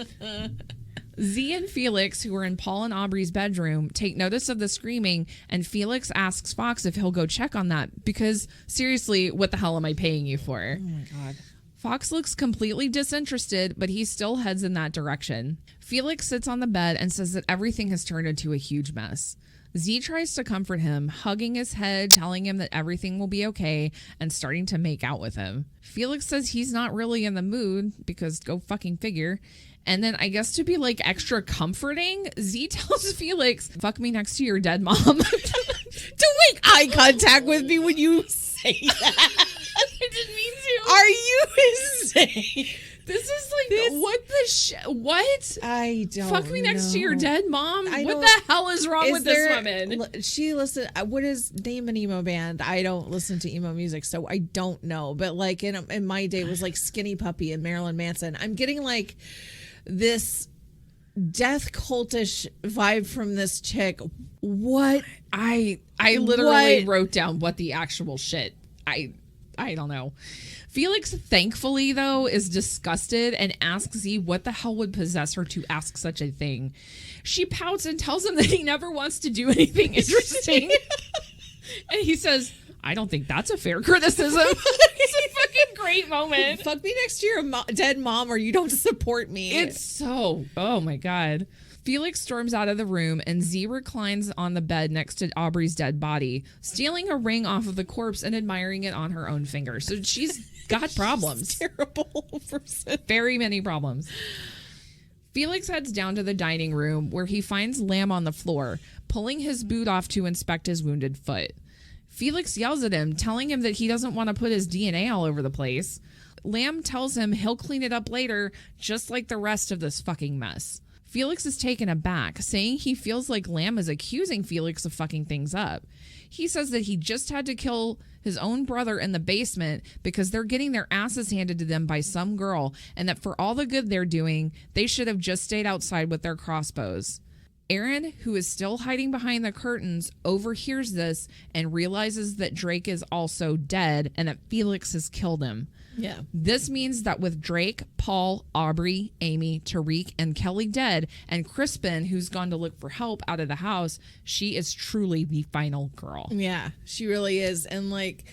Z and Felix, who are in Paul and Aubrey's bedroom, take notice of the screaming, and Felix asks Fox if he'll go check on that because, seriously, what the hell am I paying you for? Oh my God. Fox looks completely disinterested, but he still heads in that direction. Felix sits on the bed and says that everything has turned into a huge mess. Z tries to comfort him, hugging his head, telling him that everything will be okay, and starting to make out with him. Felix says he's not really in the mood, because go fucking figure. And then I guess to be like extra comforting, Z tells Felix, fuck me next to your dead mom. Don't make eye contact with me when you say that. I didn't mean to. Are you insane? This is like, what the what? I don't Fuck me next to your dead mom? I What don't- the hell is wrong with this woman? She listened. What is name an emo band? I don't listen to emo music, so I don't know. But like in my day, it was like Skinny Puppy and Marilyn Manson. I'm getting like this death cultish vibe from this chick. What? I literally wrote down what the actual shit. I don't know. Felix, thankfully, though, is disgusted and asks Z what the hell would possess her to ask such a thing. She pouts and tells him that he never wants to do anything interesting. And he says, I don't think that's a fair criticism. It's a fucking great moment. Fuck me next to your dead mom or you don't support me. It's so, oh my God. Felix storms out of the room, and Z reclines on the bed next to Aubrey's dead body, stealing a ring off of the corpse and admiring it on her own finger. So she's got problems. Terrible person. Very many problems. Felix heads down to the dining room where he finds Lamb on the floor, pulling his boot off to inspect his wounded foot. Felix yells at him, telling him that he doesn't want to put his DNA all over the place. Lamb tells him he'll clean it up later, just like the rest of this fucking mess. Felix is taken aback, saying he feels like Lamb is accusing Felix of fucking things up. He says that he just had to kill his own brother in the basement because they're getting their asses handed to them by some girl, and that for all the good they're doing, they should have just stayed outside with their crossbows. Erin, who is still hiding behind the curtains, overhears this and realizes that Drake is also dead and that Felix has killed him. Yeah. This means that with Drake, Paul, Aubrey, Amy, Tariq, and Kelly dead, and Crispin, who's gone to look for help out of the house, she is truly the final girl. Yeah, she really is. And like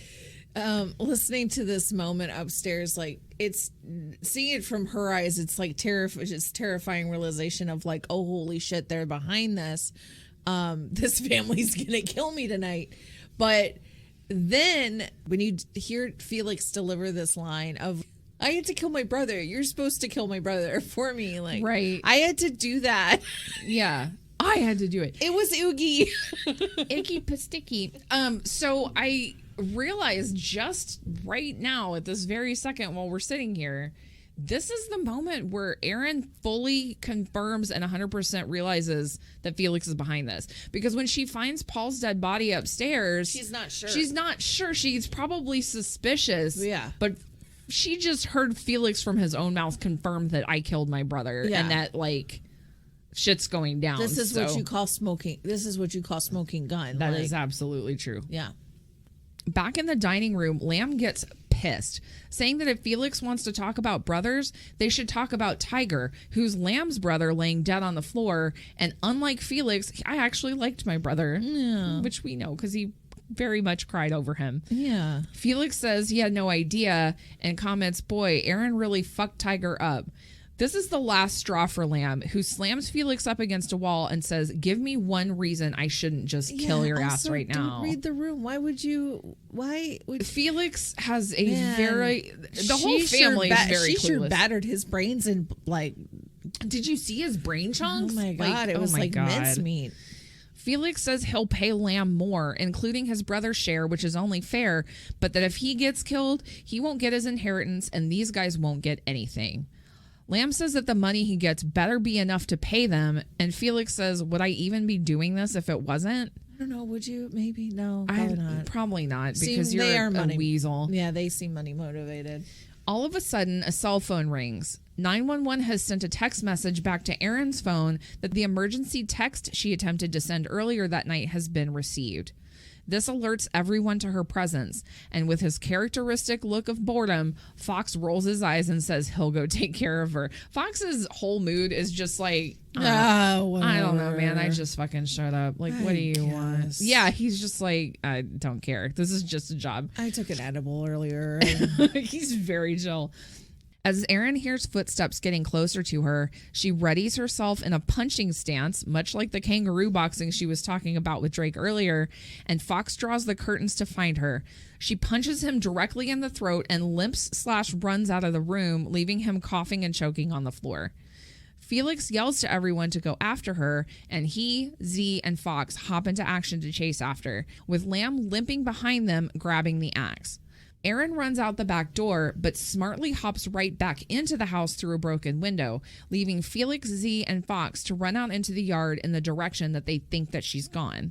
listening to this moment upstairs, like it's seeing it from her eyes, it's like just terrifying realization of like, oh, holy shit, they're behind this. This family's gonna kill me tonight. But then when you hear Felix deliver this line of, I had to kill my brother. You're supposed to kill my brother for me. Like, right. I had to do that. Yeah. I had to do it. It was Oogie. Icky pasticky. So I realized just right now at this very second while we're sitting here This is the moment where Erin fully confirms and 100% realizes that Felix is behind this. Because when she finds Paul's dead body upstairs, she's not sure. She's not sure. She's probably suspicious. Yeah. But she just heard Felix from his own mouth confirm that I killed my brother. Yeah. And that, like, shit's going down. This is what you call smoking. This is what you call smoking gun. That is absolutely true. Yeah. Back in the dining room, Lamb gets pissed, saying that if Felix wants to talk about brothers, they should talk about Tiger, who's Lamb's brother, laying dead on the floor. And unlike Felix, I actually liked my brother, which we know because he very much cried over him. Yeah. Felix says he had no idea and comments, boy, Erin really fucked Tiger up. This is the last straw for Lamb, who slams Felix up against a wall and says, give me one reason I shouldn't just kill your ass right now. Don't read the room. Why would you? Why would Felix has a very... The whole family is very clueless. She sure battered his brains and, like... Did you see his brain chunks? Oh, my God. It was like mincemeat. Felix says he'll pay Lamb more, including his brother's share, which is only fair, but that if he gets killed, he won't get his inheritance and these guys won't get anything. Lamb says that the money he gets better be enough to pay them, and Felix says, would I even be doing this if it wasn't? I don't know. Would you? Maybe. No, probably not. Probably not, because you're a weasel. Yeah, they seem money motivated. All of a sudden, a cell phone rings. 911 has sent a text message back to Erin's phone that the emergency text she attempted to send earlier that night has been received. This alerts everyone to her presence, and with his characteristic look of boredom, Fox rolls his eyes and says he'll go take care of her. Fox's whole mood is just like, I don't know, man. I just fucking shut up. Like, what do you want? Yeah, he's just like, I don't care. This is just a job. I took an edible earlier. He's very chill. As Erin hears footsteps getting closer to her, she readies herself in a punching stance, much like the kangaroo boxing she was talking about with Drake earlier, and Fox draws the curtains to find her. She punches him directly in the throat and limps/runs out of the room, leaving him coughing and choking on the floor. Felix yells to everyone to go after her, and he, Z, and Fox hop into action to chase after, with Lamb limping behind them, grabbing the axe. Erin runs out the back door, but smartly hops right back into the house through a broken window, leaving Felix, Z, and Fox to run out into the yard in the direction that they think that she's gone.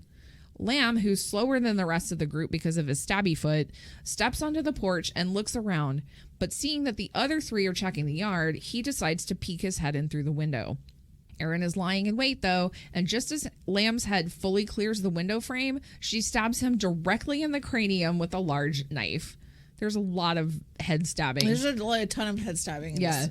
Lamb, who's slower than the rest of the group because of his stabby foot, steps onto the porch and looks around, but seeing that the other three are checking the yard, he decides to peek his head in through the window. Erin is lying in wait, though, and just as Lamb's head fully clears the window frame, she stabs him directly in the cranium with a large knife. There's a lot of head stabbing. There's a ton of head stabbing. Yeah.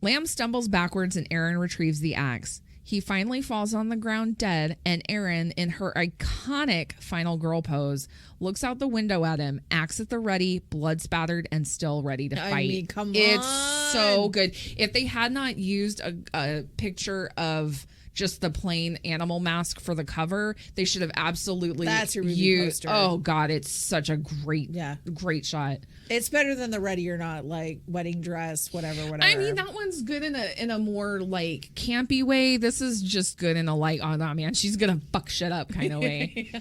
Lamb stumbles backwards and Erin retrieves the axe. He finally falls on the ground dead, and Erin, in her iconic final girl pose, looks out the window at him, axe at the ready, blood spattered, and still ready to fight. I mean, come on. It's so good. If they had not used a picture of just the plain animal mask for the cover, they should have absolutely used. Oh God, it's such a great shot. It's better than the Ready or Not, like wedding dress, whatever. I mean, that one's good in a more like campy way. This is just good in a like, oh no, man, she's gonna fuck shit up kind of way. Yeah.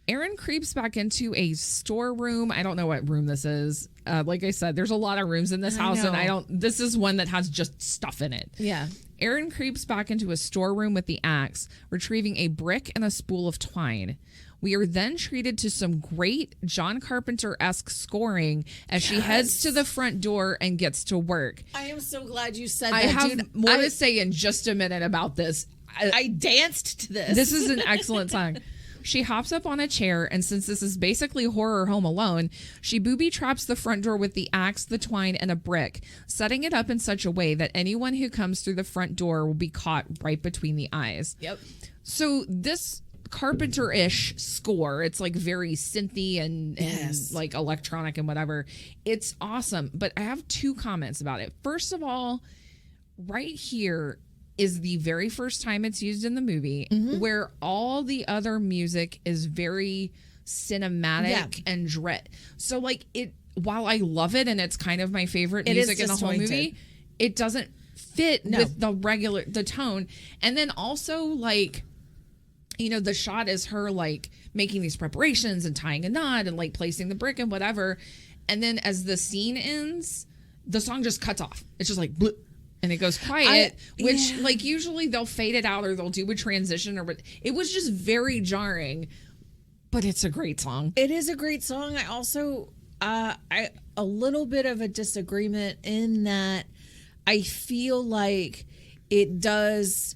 Erin creeps back into a storeroom. I don't know what room this is. Like I said, there's a lot of rooms in this house, and this is one that has just stuff in it. Yeah. Erin creeps back into a storeroom with the axe, retrieving a brick and a spool of twine. We are then treated to some great John Carpenter-esque scoring as she heads to the front door and gets to work. I am so glad you said I that. have more to say in just a minute about this. I danced to this. This is an excellent song. She hops up on a chair, and since this is basically horror Home Alone, she booby traps the front door with the axe, the twine, and a brick, setting it up in such a way that anyone who comes through the front door will be caught right between the eyes. Yep. So this Carpenter-ish score, it's like very synthy and like electronic and whatever. It's awesome, but I have two comments about it. First of all, right here is the very first time it's used in the movie, where all the other music is very cinematic and dread. So like while I love it and it's kind of my favorite music in the whole movie, it doesn't fit with the tone. And then also like, you know, the shot is her like making these preparations and tying a knot and like placing the brick and whatever. And then as the scene ends, the song just cuts off. It's just like blip, and it goes quiet, which like usually they'll fade it out or they'll do a transition or it was just very jarring. But it's a great song. It is a great song. I also a little bit of a disagreement in that I feel like it does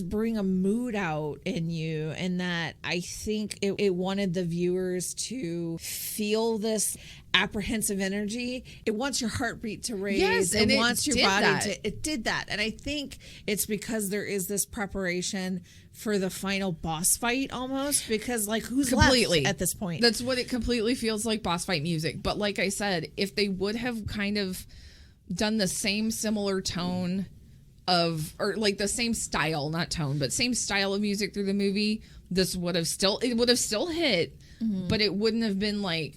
bring a mood out in you, and that I think it wanted the viewers to feel this apprehensive energy. It wants your heartbeat to raise. Yes, and it wants your did body that. to. It did that, and I think it's because there is this preparation for the final boss fight, almost, because like who's Completely. left at this point? That's what it completely feels like, boss fight music. But like I said, if they would have kind of done the same similar tone of, or like the same style, not tone, but same style of music through the movie, it would have still hit, but it wouldn't have been like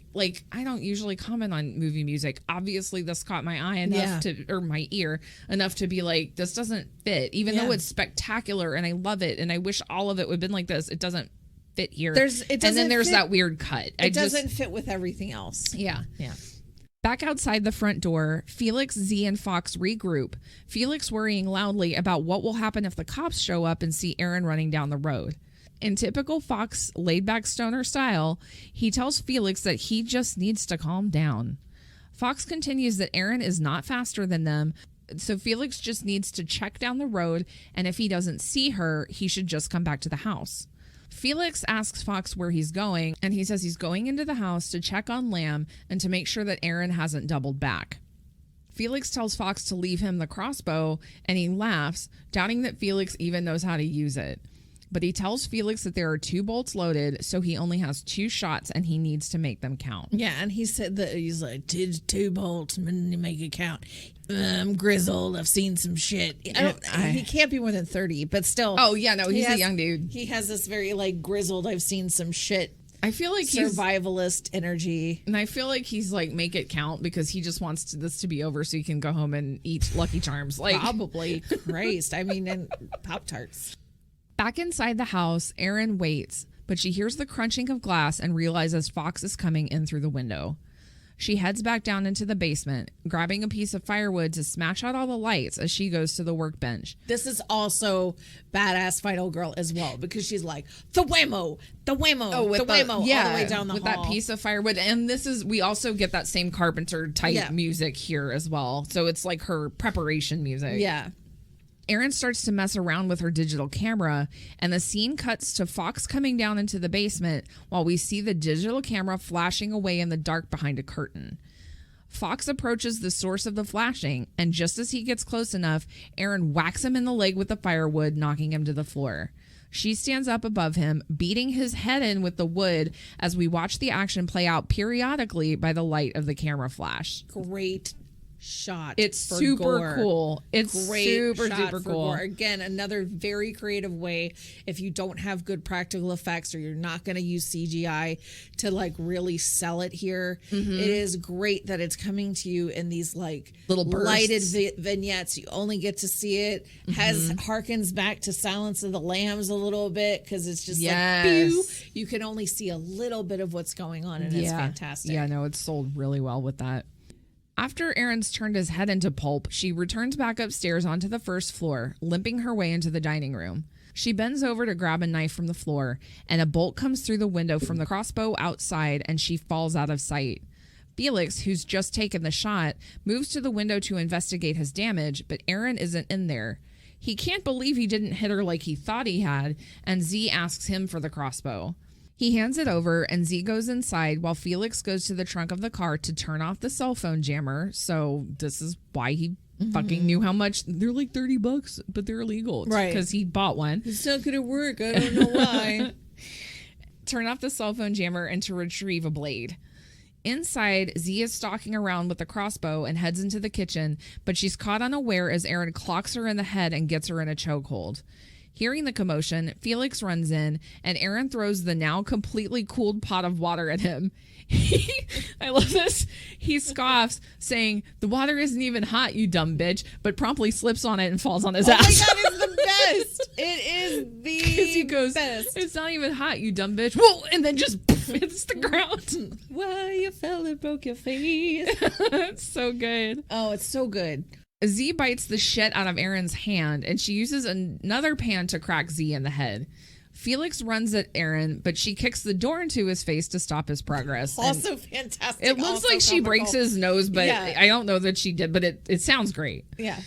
I don't usually comment on movie music. Obviously this caught my eye enough or my ear enough to be like, this doesn't fit, even though it's spectacular and I love it and I wish all of it would have been like this. It doesn't fit here. And then there's that weird cut. It doesn't fit with everything else. Yeah. Back outside the front door, Felix, Z, and Fox regroup, Felix worrying loudly about what will happen if the cops show up and see Aaron running down the road. In typical Fox laid-back stoner style, he tells Felix that he just needs to calm down. Fox continues that Aaron is not faster than them, so Felix just needs to check down the road, and if he doesn't see her, he should just come back to the house. Felix asks Fox where he's going, and he says he's going into the house to check on Lamb and to make sure that Aaron hasn't doubled back. Felix tells Fox to leave him the crossbow, and he laughs, doubting that Felix even knows how to use it. But he tells Felix that there are 2 bolts loaded, so he only has 2 shots and he needs to make them count. Yeah, and he said that he's like, 2 bolts, and you make it count. I'm grizzled. I've seen some shit. He can't be more than 30, but still. Oh, yeah, no, he's a young dude. He has this very, like, grizzled, I've seen some shit. I feel like survivalist energy. And I feel like he's like, make it count because he just wants this to be over so he can go home and eat Lucky Charms. Like, probably. Christ. I mean, and Pop-Tarts. Back inside the house, Erin waits, but she hears the crunching of glass and realizes Fox is coming in through the window. She heads back down into the basement, grabbing a piece of firewood to smash out all the lights as she goes to the workbench. This is also badass Final Girl as well, because she's like, the whammo, the whammo, all the way down the hall. With that piece of firewood. And we also get that same Carpenter type music here as well. So it's like her preparation music. Yeah. Erin starts to mess around with her digital camera, and the scene cuts to Fox coming down into the basement while we see the digital camera flashing away in the dark behind a curtain. Fox approaches the source of the flashing, and just as he gets close enough, Erin whacks him in the leg with the firewood, knocking him to the floor. She stands up above him, beating his head in with the wood as we watch the action play out periodically by the light of the camera flash. Great shot. It's super cool. It's great, super cool. Gore. Again, another very creative way. If you don't have good practical effects or you're not going to use CGI to like really sell it here, it is great that it's coming to you in these like little bursts. Lighted vignettes. You only get to see it. Harkens back to Silence of the Lambs a little bit because it's just like pew. You can only see a little bit of what's going on, and it's fantastic. Yeah, no, it's sold really well with that. After Erin's turned his head into pulp, she returns back upstairs onto the first floor, limping her way into the dining room. She bends over to grab a knife from the floor, and a bolt comes through the window from the crossbow outside, and she falls out of sight. Felix, who's just taken the shot, moves to the window to investigate his damage, but Erin isn't in there. He can't believe he didn't hit her like he thought he had, and Z asks him for the crossbow. He hands it over, and Z goes inside while Felix goes to the trunk of the car to turn off the cell phone jammer. So this is why he fucking knew how much. They're like $30, but they're illegal. Right. Because he bought one. It's not going to work. I don't know why. Turn off the cell phone jammer and to retrieve a blade. Inside, Z is stalking around with the crossbow and heads into the kitchen, but she's caught unaware as Erin clocks her in the head and gets her in a chokehold. Hearing the commotion, Felix runs in, and Erin throws the now completely cooled pot of water at him. I love this. He scoffs, saying, "The water isn't even hot, you dumb bitch," but promptly slips on it and falls on his ass. Oh my God, it's the best. It is the he goes, best. "It's not even hot, you dumb bitch." Whoa! And then just It's the ground. Why you fell and broke your face. It's so good. Oh, it's so good. Z bites the shit out of Erin's hand, and she uses another pan to crack Z in the head. Felix runs at Erin, but she kicks the door into his face to stop his progress. Also fantastic. It looks like she breaks his nose, but I don't know that she did, but it sounds great. Yeah.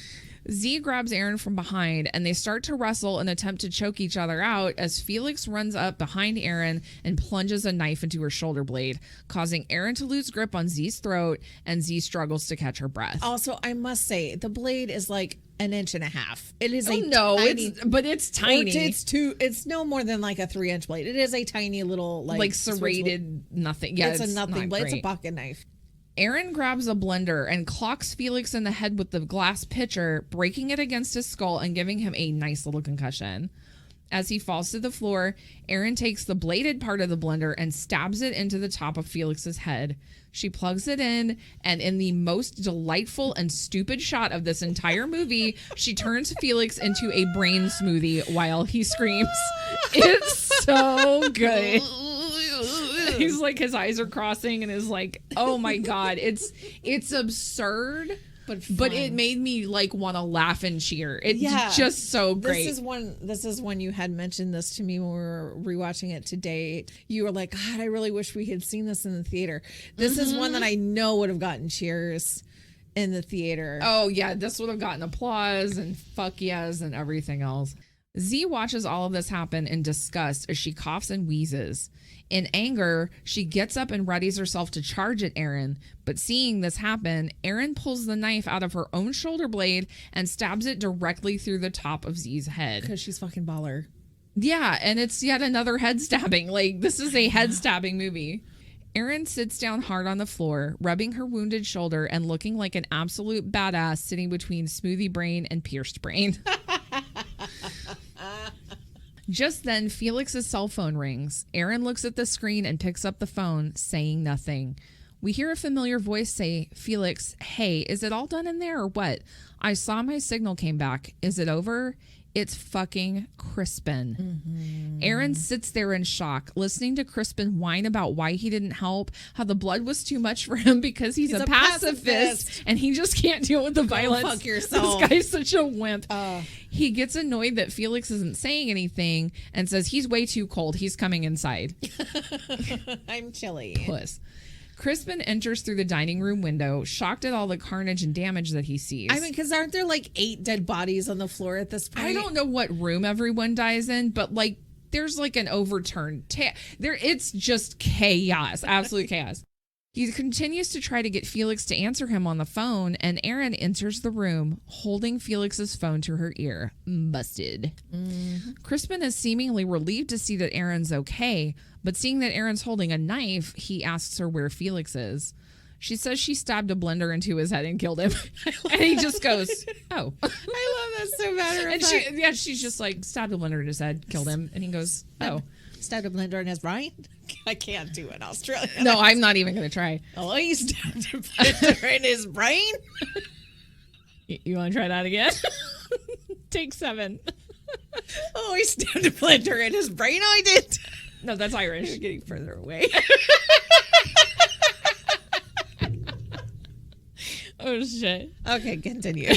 Z grabs Erin from behind, and they start to wrestle and attempt to choke each other out as Felix runs up behind Erin and plunges a knife into her shoulder blade, causing Erin to lose grip on Z's throat, and Z struggles to catch her breath. Also, I must say, the blade is like 1.5 inches. It is tiny, it's tiny. It's no more than like a 3-inch blade. It is a tiny little like serrated nothing. Yeah, it's a nothing blade. Great. It's a pocket knife. Erin grabs a blender and clocks Felix in the head with the glass pitcher, breaking it against his skull and giving him a nice little concussion. As he falls to the floor, Erin takes the bladed part of the blender and stabs it into the top of Felix's head. She plugs it in, and in the most delightful and stupid shot of this entire movie, she turns Felix into a brain smoothie while he screams. It's so good. He's like, his eyes are crossing and is like, oh my God, it's absurd. But it made me like want to laugh and cheer. It's just so great. This is when you had mentioned this to me when we were rewatching it today. You were like, God, I really wish we had seen this in the theater. This is one that I know would have gotten cheers in the theater. Oh yeah, this would have gotten applause and fuck yes and everything else. Z watches all of this happen in disgust as she coughs and wheezes. In anger, she gets up and readies herself to charge at Erin, but seeing this happen, Erin pulls the knife out of her own shoulder blade and stabs it directly through the top of Z's head. Because she's fucking baller. Yeah, and it's yet another head stabbing. Like, this is a head stabbing movie. Erin sits down hard on the floor, rubbing her wounded shoulder and looking like an absolute badass sitting between smoothie brain and pierced brain. Just then, Felix's cell phone rings. Erin looks at the screen and picks up the phone, saying nothing. We hear a familiar voice say, Felix, hey, is it all done in there or what? I saw my signal came back. Is it over? It's fucking Crispin. Mm-hmm. Erin sits there in shock, listening to Crispin whine about why he didn't help, how the blood was too much for him because he's a pacifist and he just can't deal with the violence. Fuck yourself. This guy's such a wimp. He gets annoyed that Felix isn't saying anything and says he's way too cold. He's coming inside. I'm chilly. Puss. Crispin enters through the dining room window, shocked at all the carnage and damage that he sees. I mean, because aren't there like 8 dead bodies on the floor at this point? I don't know what room everyone dies in, but like there's like an overturned it's just chaos, absolute chaos. He continues to try to get Felix to answer him on the phone, and Erin enters the room, holding Felix's phone to her ear. Busted. Mm-hmm. Crispin is seemingly relieved to see that Erin's okay, but seeing that Erin's holding a knife, he asks her where Felix is. She says she stabbed a blender into his head and killed him. And he just goes, oh. I love that so matter of fact. And she's just like, stabbed a blender in his head, killed him. And he goes, oh. Stabbed a blender in his brain? I can't do an Australian. No, I'm not even going to try. Oh, he stabbed a blender in his brain? You want to try that again? Take 7. Oh, he stabbed a blender in his brain? I did. No, that's Irish. You're getting further away. Oh, shit. Okay, continue.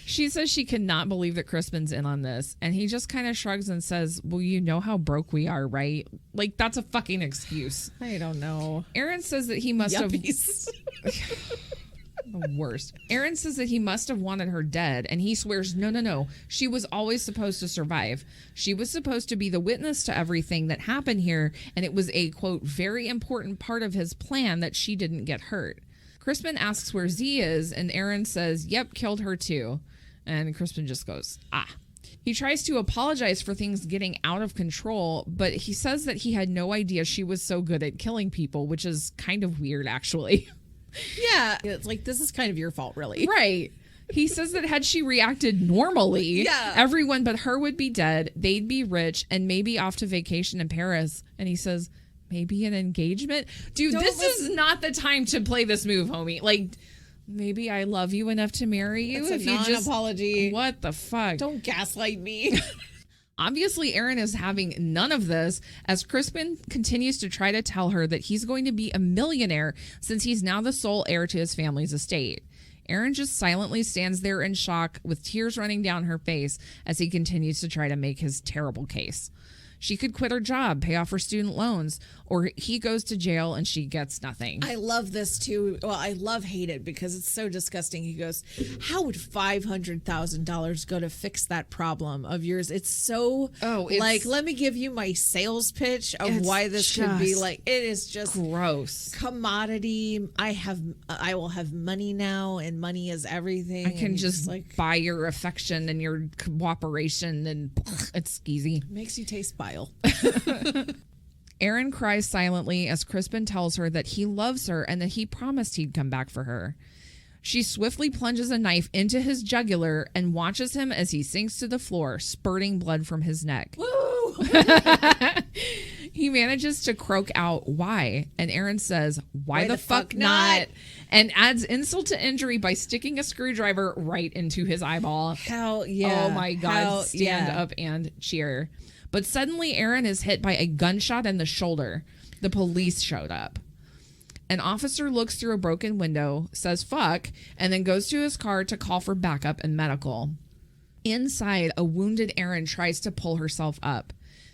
She says she cannot believe that Crispin's in on this, and he just kind of shrugs and says, well, you know how broke we are, right? Like, that's a fucking excuse. I don't know. Erin says that he must have... The worst. Erin says that he must have wanted her dead, and he swears, no. She was always supposed to survive. She was supposed to be the witness to everything that happened here, and it was a, quote, very important part of his plan that she didn't get hurt. Crispin asks where Z is, and Erin says, yep, killed her too. And Crispin just goes, ah. He tries to apologize for things getting out of control, but he says that he had no idea she was so good at killing people, which is kind of weird, actually. Yeah. It's like, this is kind of your fault, really. Right. He says that had she reacted normally, everyone but her would be dead, they'd be rich, and maybe off to vacation in Paris. And he says, maybe an engagement? Dude, this is not the time to play this move, homie. Like... Maybe I love you enough to marry you. It's a non-apology. What the fuck? Don't gaslight me. Obviously, Erin is having none of this as Crispin continues to try to tell her that he's going to be a millionaire since he's now the sole heir to his family's estate. Erin just silently stands there in shock with tears running down her face as he continues to try to make his terrible case. She could quit her job, pay off her student loans, or he goes to jail and she gets nothing. I love this too. Well, I hate it because it's so disgusting. He goes, how would $500,000 go to fix that problem of yours? It's so like, let me give you my sales pitch of why this could be like, it is just gross. Commodity. I will have money now and money is everything. I can just like buy your affection and your cooperation and it's skeezy. Makes you taste bile. Erin cries silently as Crispin tells her that he loves her and that he promised he'd come back for her. She swiftly plunges a knife into his jugular and watches him as he sinks to the floor, spurting blood from his neck. Woo! He manages to croak out, "Why?" And Erin says, Why the fuck not? And adds insult to injury by sticking a screwdriver right into his eyeball. Hell yeah. Oh my God. Stand up and cheer. But suddenly Erin is hit by a gunshot in the shoulder. The police showed up. An officer looks through a broken window, says fuck, and then goes to his car to call for backup and medical. Inside, a wounded Erin tries to pull herself up.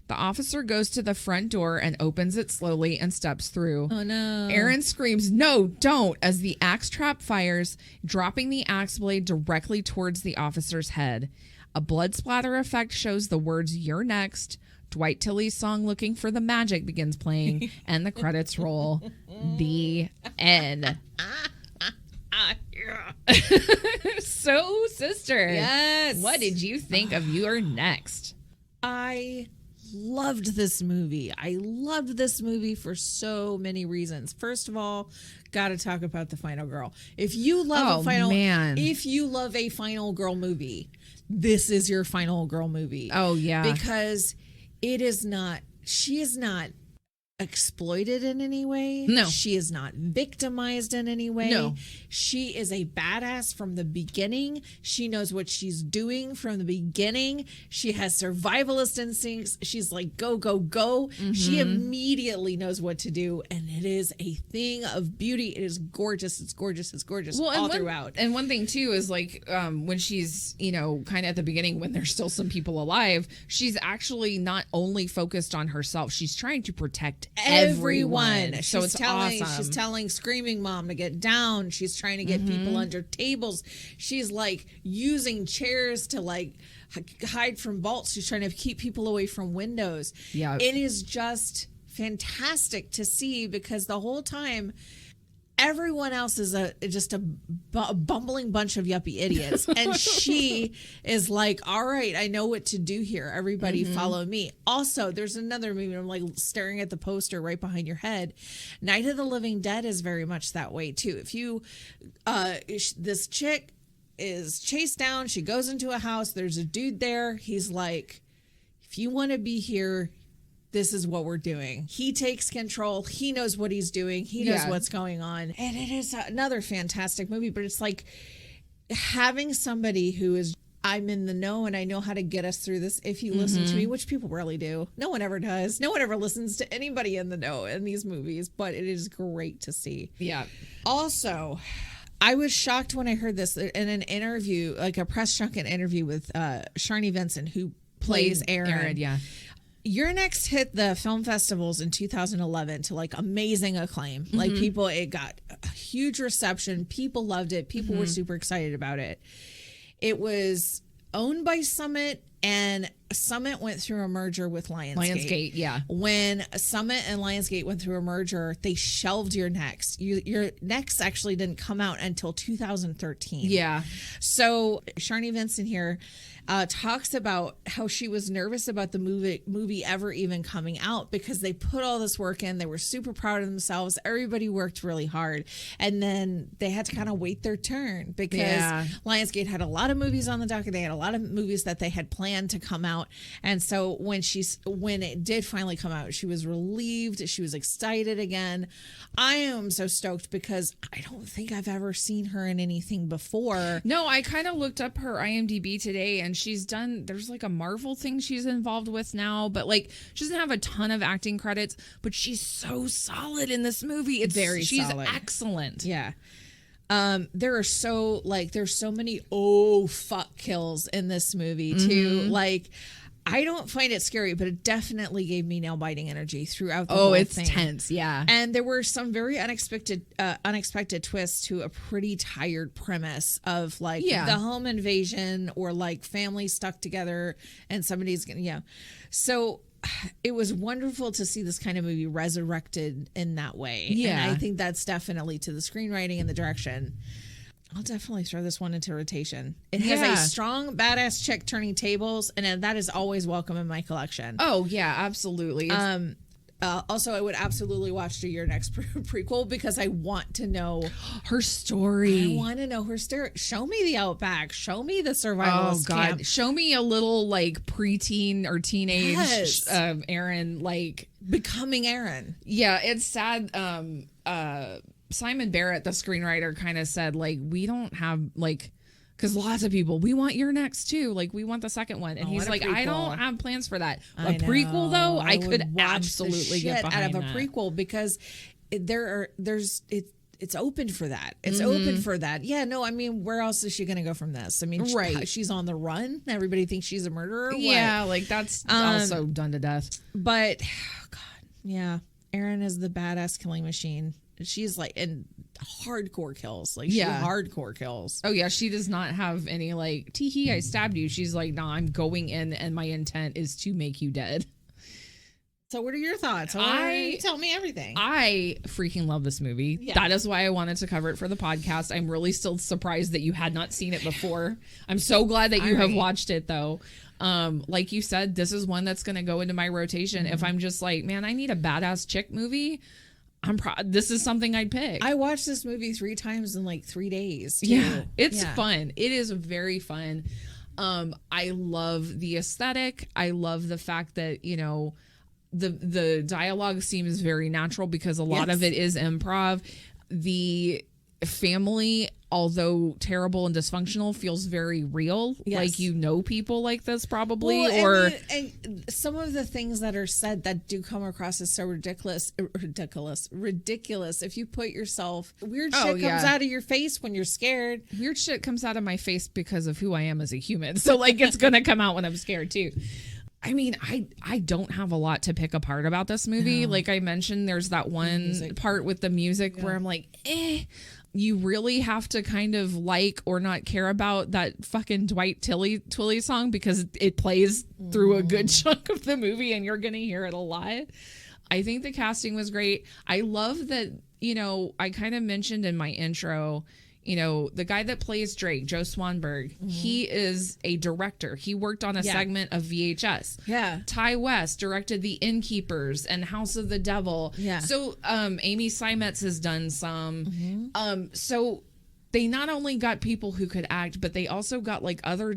The officer goes to the front door and opens it slowly and steps through. Oh no. Erin screams, "No, don't," as the axe trap fires, dropping the axe blade directly towards the officer's head. A blood splatter effect shows the words "You're next." Dwight Tilley's song "Looking for the Magic" begins playing, and the credits roll. The end. So, sister. Yes. What did you think of You're Next? I loved this movie. I loved this movie for so many reasons. First of all, got to talk about the final girl. If you love if you love a final girl movie, this is your final girl movie. Oh yeah. Because she is not exploited in any way. No. She is not victimized in any way. No. She is a badass from the beginning. She knows what she's doing from the beginning. She has survivalist instincts. She's like, go, go, go. Mm-hmm. She immediately knows what to do. And it is a thing of beauty. It is gorgeous. It's gorgeous. It's gorgeous all throughout. And one thing too is like when she's, kind of at the beginning when there's still some people alive, she's actually not only focused on herself, she's trying to protect everyone. So it's awesome. She's telling Screaming Mom to get down. She's trying to get people under tables. She's like using chairs to like hide from vaults. She's trying to keep people away from windows. Yeah. It is just fantastic to see because the whole time everyone else is just a bumbling bunch of yuppie idiots. And she is like, all right, I know what to do here. Everybody follow me. Also, there's another movie. I'm like staring at the poster right behind your head. Night of the Living Dead is very much that way too. If you, this chick is chased down. She goes into a house. There's a dude there. He's like, if you want to be here, this is what we're doing. He takes control. He knows what he's doing. He knows what's going on. And it is another fantastic movie, but it's like having somebody who is, I'm in the know and I know how to get us through this if you listen to me, which people rarely do. No one ever does. No one ever listens to anybody in the know in these movies, but it is great to see. Yeah. Also, I was shocked when I heard this in an interview, like a press junket interview with Sharni Vincent, who plays Erin. Yeah. Your Next hit the film festivals in 2011 to like amazing acclaim. Like it got a huge reception. People loved it. People were super excited about it. It was owned by Summit, and Summit went through a merger with Lionsgate. Yeah. When Summit and Lionsgate went through a merger, they shelved Your Next. Your Next actually didn't come out until 2013. Yeah. So Sharni Vincent here talks about how she was nervous about the movie ever even coming out because they put all this work in. They were super proud of themselves. Everybody worked really hard. And then they had to kind of wait their turn because Lionsgate had a lot of movies on the docket. They had a lot of movies that they had planned planned to come out. And so when it did finally come out, she was relieved. She was excited again. I am so stoked because I don't think I've ever seen her in anything before. No, I kind of looked up her IMDb today, and there's like a Marvel thing she's involved with now, but like she doesn't have a ton of acting credits, but she's so solid in this movie. She's solid. Excellent. Yeah. There's so many fuck kills in this movie too. Like, I don't find it scary, but it definitely gave me nail biting energy throughout the whole thing. Oh, it's tense, yeah. And there were some very unexpected twists to a pretty tired premise of like the home invasion or like families stuck together and somebody's gonna So it was wonderful to see this kind of movie resurrected in that way. Yeah. And I think that's definitely to the screenwriting and the direction. I'll definitely throw this one into rotation. It has a strong, badass chick turning tables, and that is always welcome in my collection. Oh, yeah, absolutely. Also, I would absolutely watch Your Next prequel because I want to know her story. I want to know her story. Show me the Outback. Show me the survivalist camp. Show me a little like preteen or teenage Aaron, like becoming Aaron. Yeah, it's sad. Simon Barrett, the screenwriter, kind of said like we don't have like. Because lots of people, we want Your Next too. Like, we want the second one. And he's like, I don't have plans for that. A prequel, though, I could absolutely get behind that. Out of a prequel because it's open for that. It's open for that. Yeah, no, I mean, where else is she going to go from this? I mean, she's on the run. Everybody thinks she's a murderer. Yeah, like that's also done to death. But, God, yeah. Erin is the badass killing machine. She's like, and hardcore kills. Like, hardcore kills. Oh, yeah. She does not have any like, tee-hee, I stabbed you. She's like, no, I'm going in and my intent is to make you dead. So what are your thoughts? Tell me everything. I freaking love this movie. Yeah. That is why I wanted to cover it for the podcast. I'm really still surprised that you had not seen it before. I'm so glad that you have watched it, though. Like you said, this is one that's going to go into my rotation. If I'm just like, man, I need a badass chick movie, this is something I'd pick. I watched this movie 3 times in like 3 days. Too. Yeah, it's fun. It is very fun. I love the aesthetic. I love the fact that, you know, the dialogue seems very natural because a lot of it is improv. The family, although terrible and dysfunctional, feels very real. Yes. Like, you know, people like this probably. Well, and some of the things that are said that do come across as so ridiculous. If you put yourself, weird shit comes out of your face when you're scared. Weird shit comes out of my face because of who I am as a human. So like, it's going to come out when I'm scared too. I mean, I don't have a lot to pick apart about this movie. No. Like I mentioned, there's that one part with the music where I'm like, you really have to kind of like or not care about that fucking Dwight Twilley song because it plays through a good chunk of the movie and you're going to hear it a lot. I think the casting was great. I love that, you know, I kind of mentioned in my intro, you know, the guy that plays Drake, Joe Swanberg, he is a director. He worked on a segment of VHS. Yeah. Ty West directed The Innkeepers and House of the Devil. Yeah. So Amy Seimetz has done some. So they not only got people who could act, but they also got like other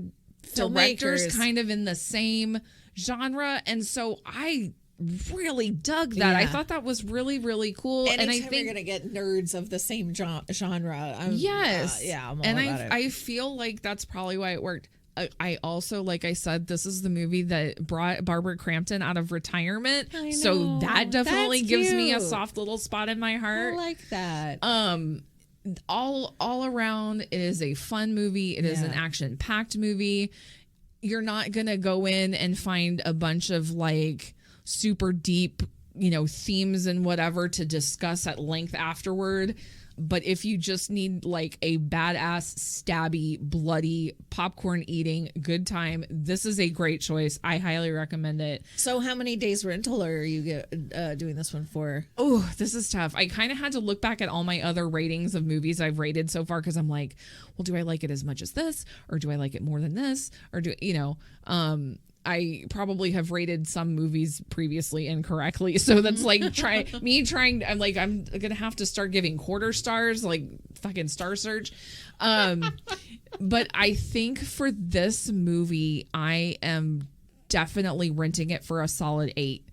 directors kind of in the same genre. And so I really dug that. I thought that was really, really cool. And I think you're gonna get nerds of the same genre. I'm all and about it. I feel like that's probably why it worked. I also, like I said, this is the movie that brought Barbara Crampton out of retirement. So that definitely gives me a soft little spot in my heart. I like that. All around, it is a fun movie. It is an action-packed movie. You're not gonna go in and find a bunch of like super deep, you know, themes and whatever to discuss at length afterward. But if you just need like a badass, stabby, bloody, popcorn eating good time, this is a great choice. I highly recommend it. So how many days rental are you doing this one for? Oh, this is tough. I kind of had to look back at all my other ratings of movies I've rated so far because I'm like, well, do I like it as much as this? Or do I like it more than this? Or do, you know, I probably have rated some movies previously incorrectly. So that's like I'm like, I'm going to have to start giving quarter stars, like fucking Star Search. But I think for this movie, I am definitely renting it for a solid 8.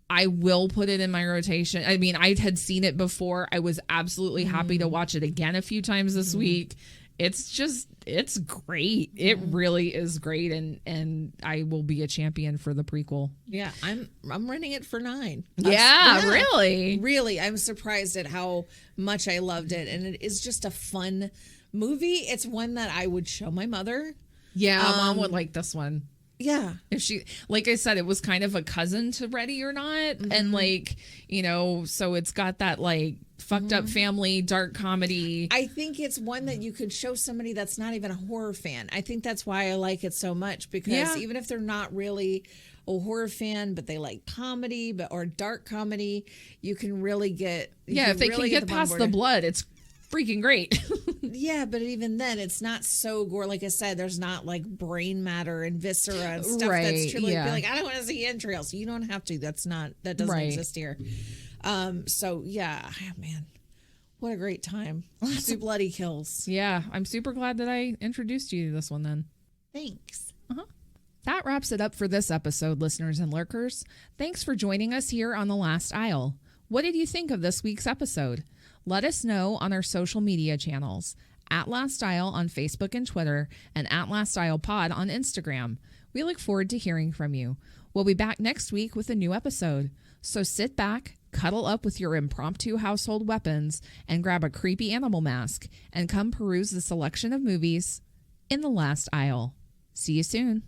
I will put it in my rotation. I mean, I had seen it before. I was absolutely happy to watch it again a few times this week. It's great. It really is great, and I will be a champion for the prequel. Yeah, I'm renting it for 9. Really? Really, I'm surprised at how much I loved it, and it is just a fun movie. It's one that I would show my mother. Yeah, Mom would like this one. Yeah. If she, like I said, it was kind of a cousin to Ready or Not. And like, you know, so it's got that like fucked up family, dark comedy. I think it's one that you could show somebody that's not even a horror fan. I think that's why I like it so much, because even if they're not really a horror fan, but they like comedy or dark comedy, you can really get. If they can get past the blood, it's freaking great. Yeah, but even then, it's not so gore. Like I said, there's not like brain matter and viscera and stuff that's truly be like, I don't want to see entrails. You don't have to. That doesn't exist here. So yeah, man, what a great time. Lots of bloody kills. Yeah, I'm super glad that I introduced you to this one then. Thanks. That wraps it up for this episode, listeners and lurkers. Thanks for joining us here on The Last Aisle. What did you think of this week's episode? Let us know on our social media channels, at Last Aisle on Facebook and Twitter, and at Last Aisle Pod on Instagram. We look forward to hearing from you. We'll be back next week with a new episode. So sit back, cuddle up with your impromptu household weapons, and grab a creepy animal mask, and come peruse the selection of movies in The Last Aisle. See you soon.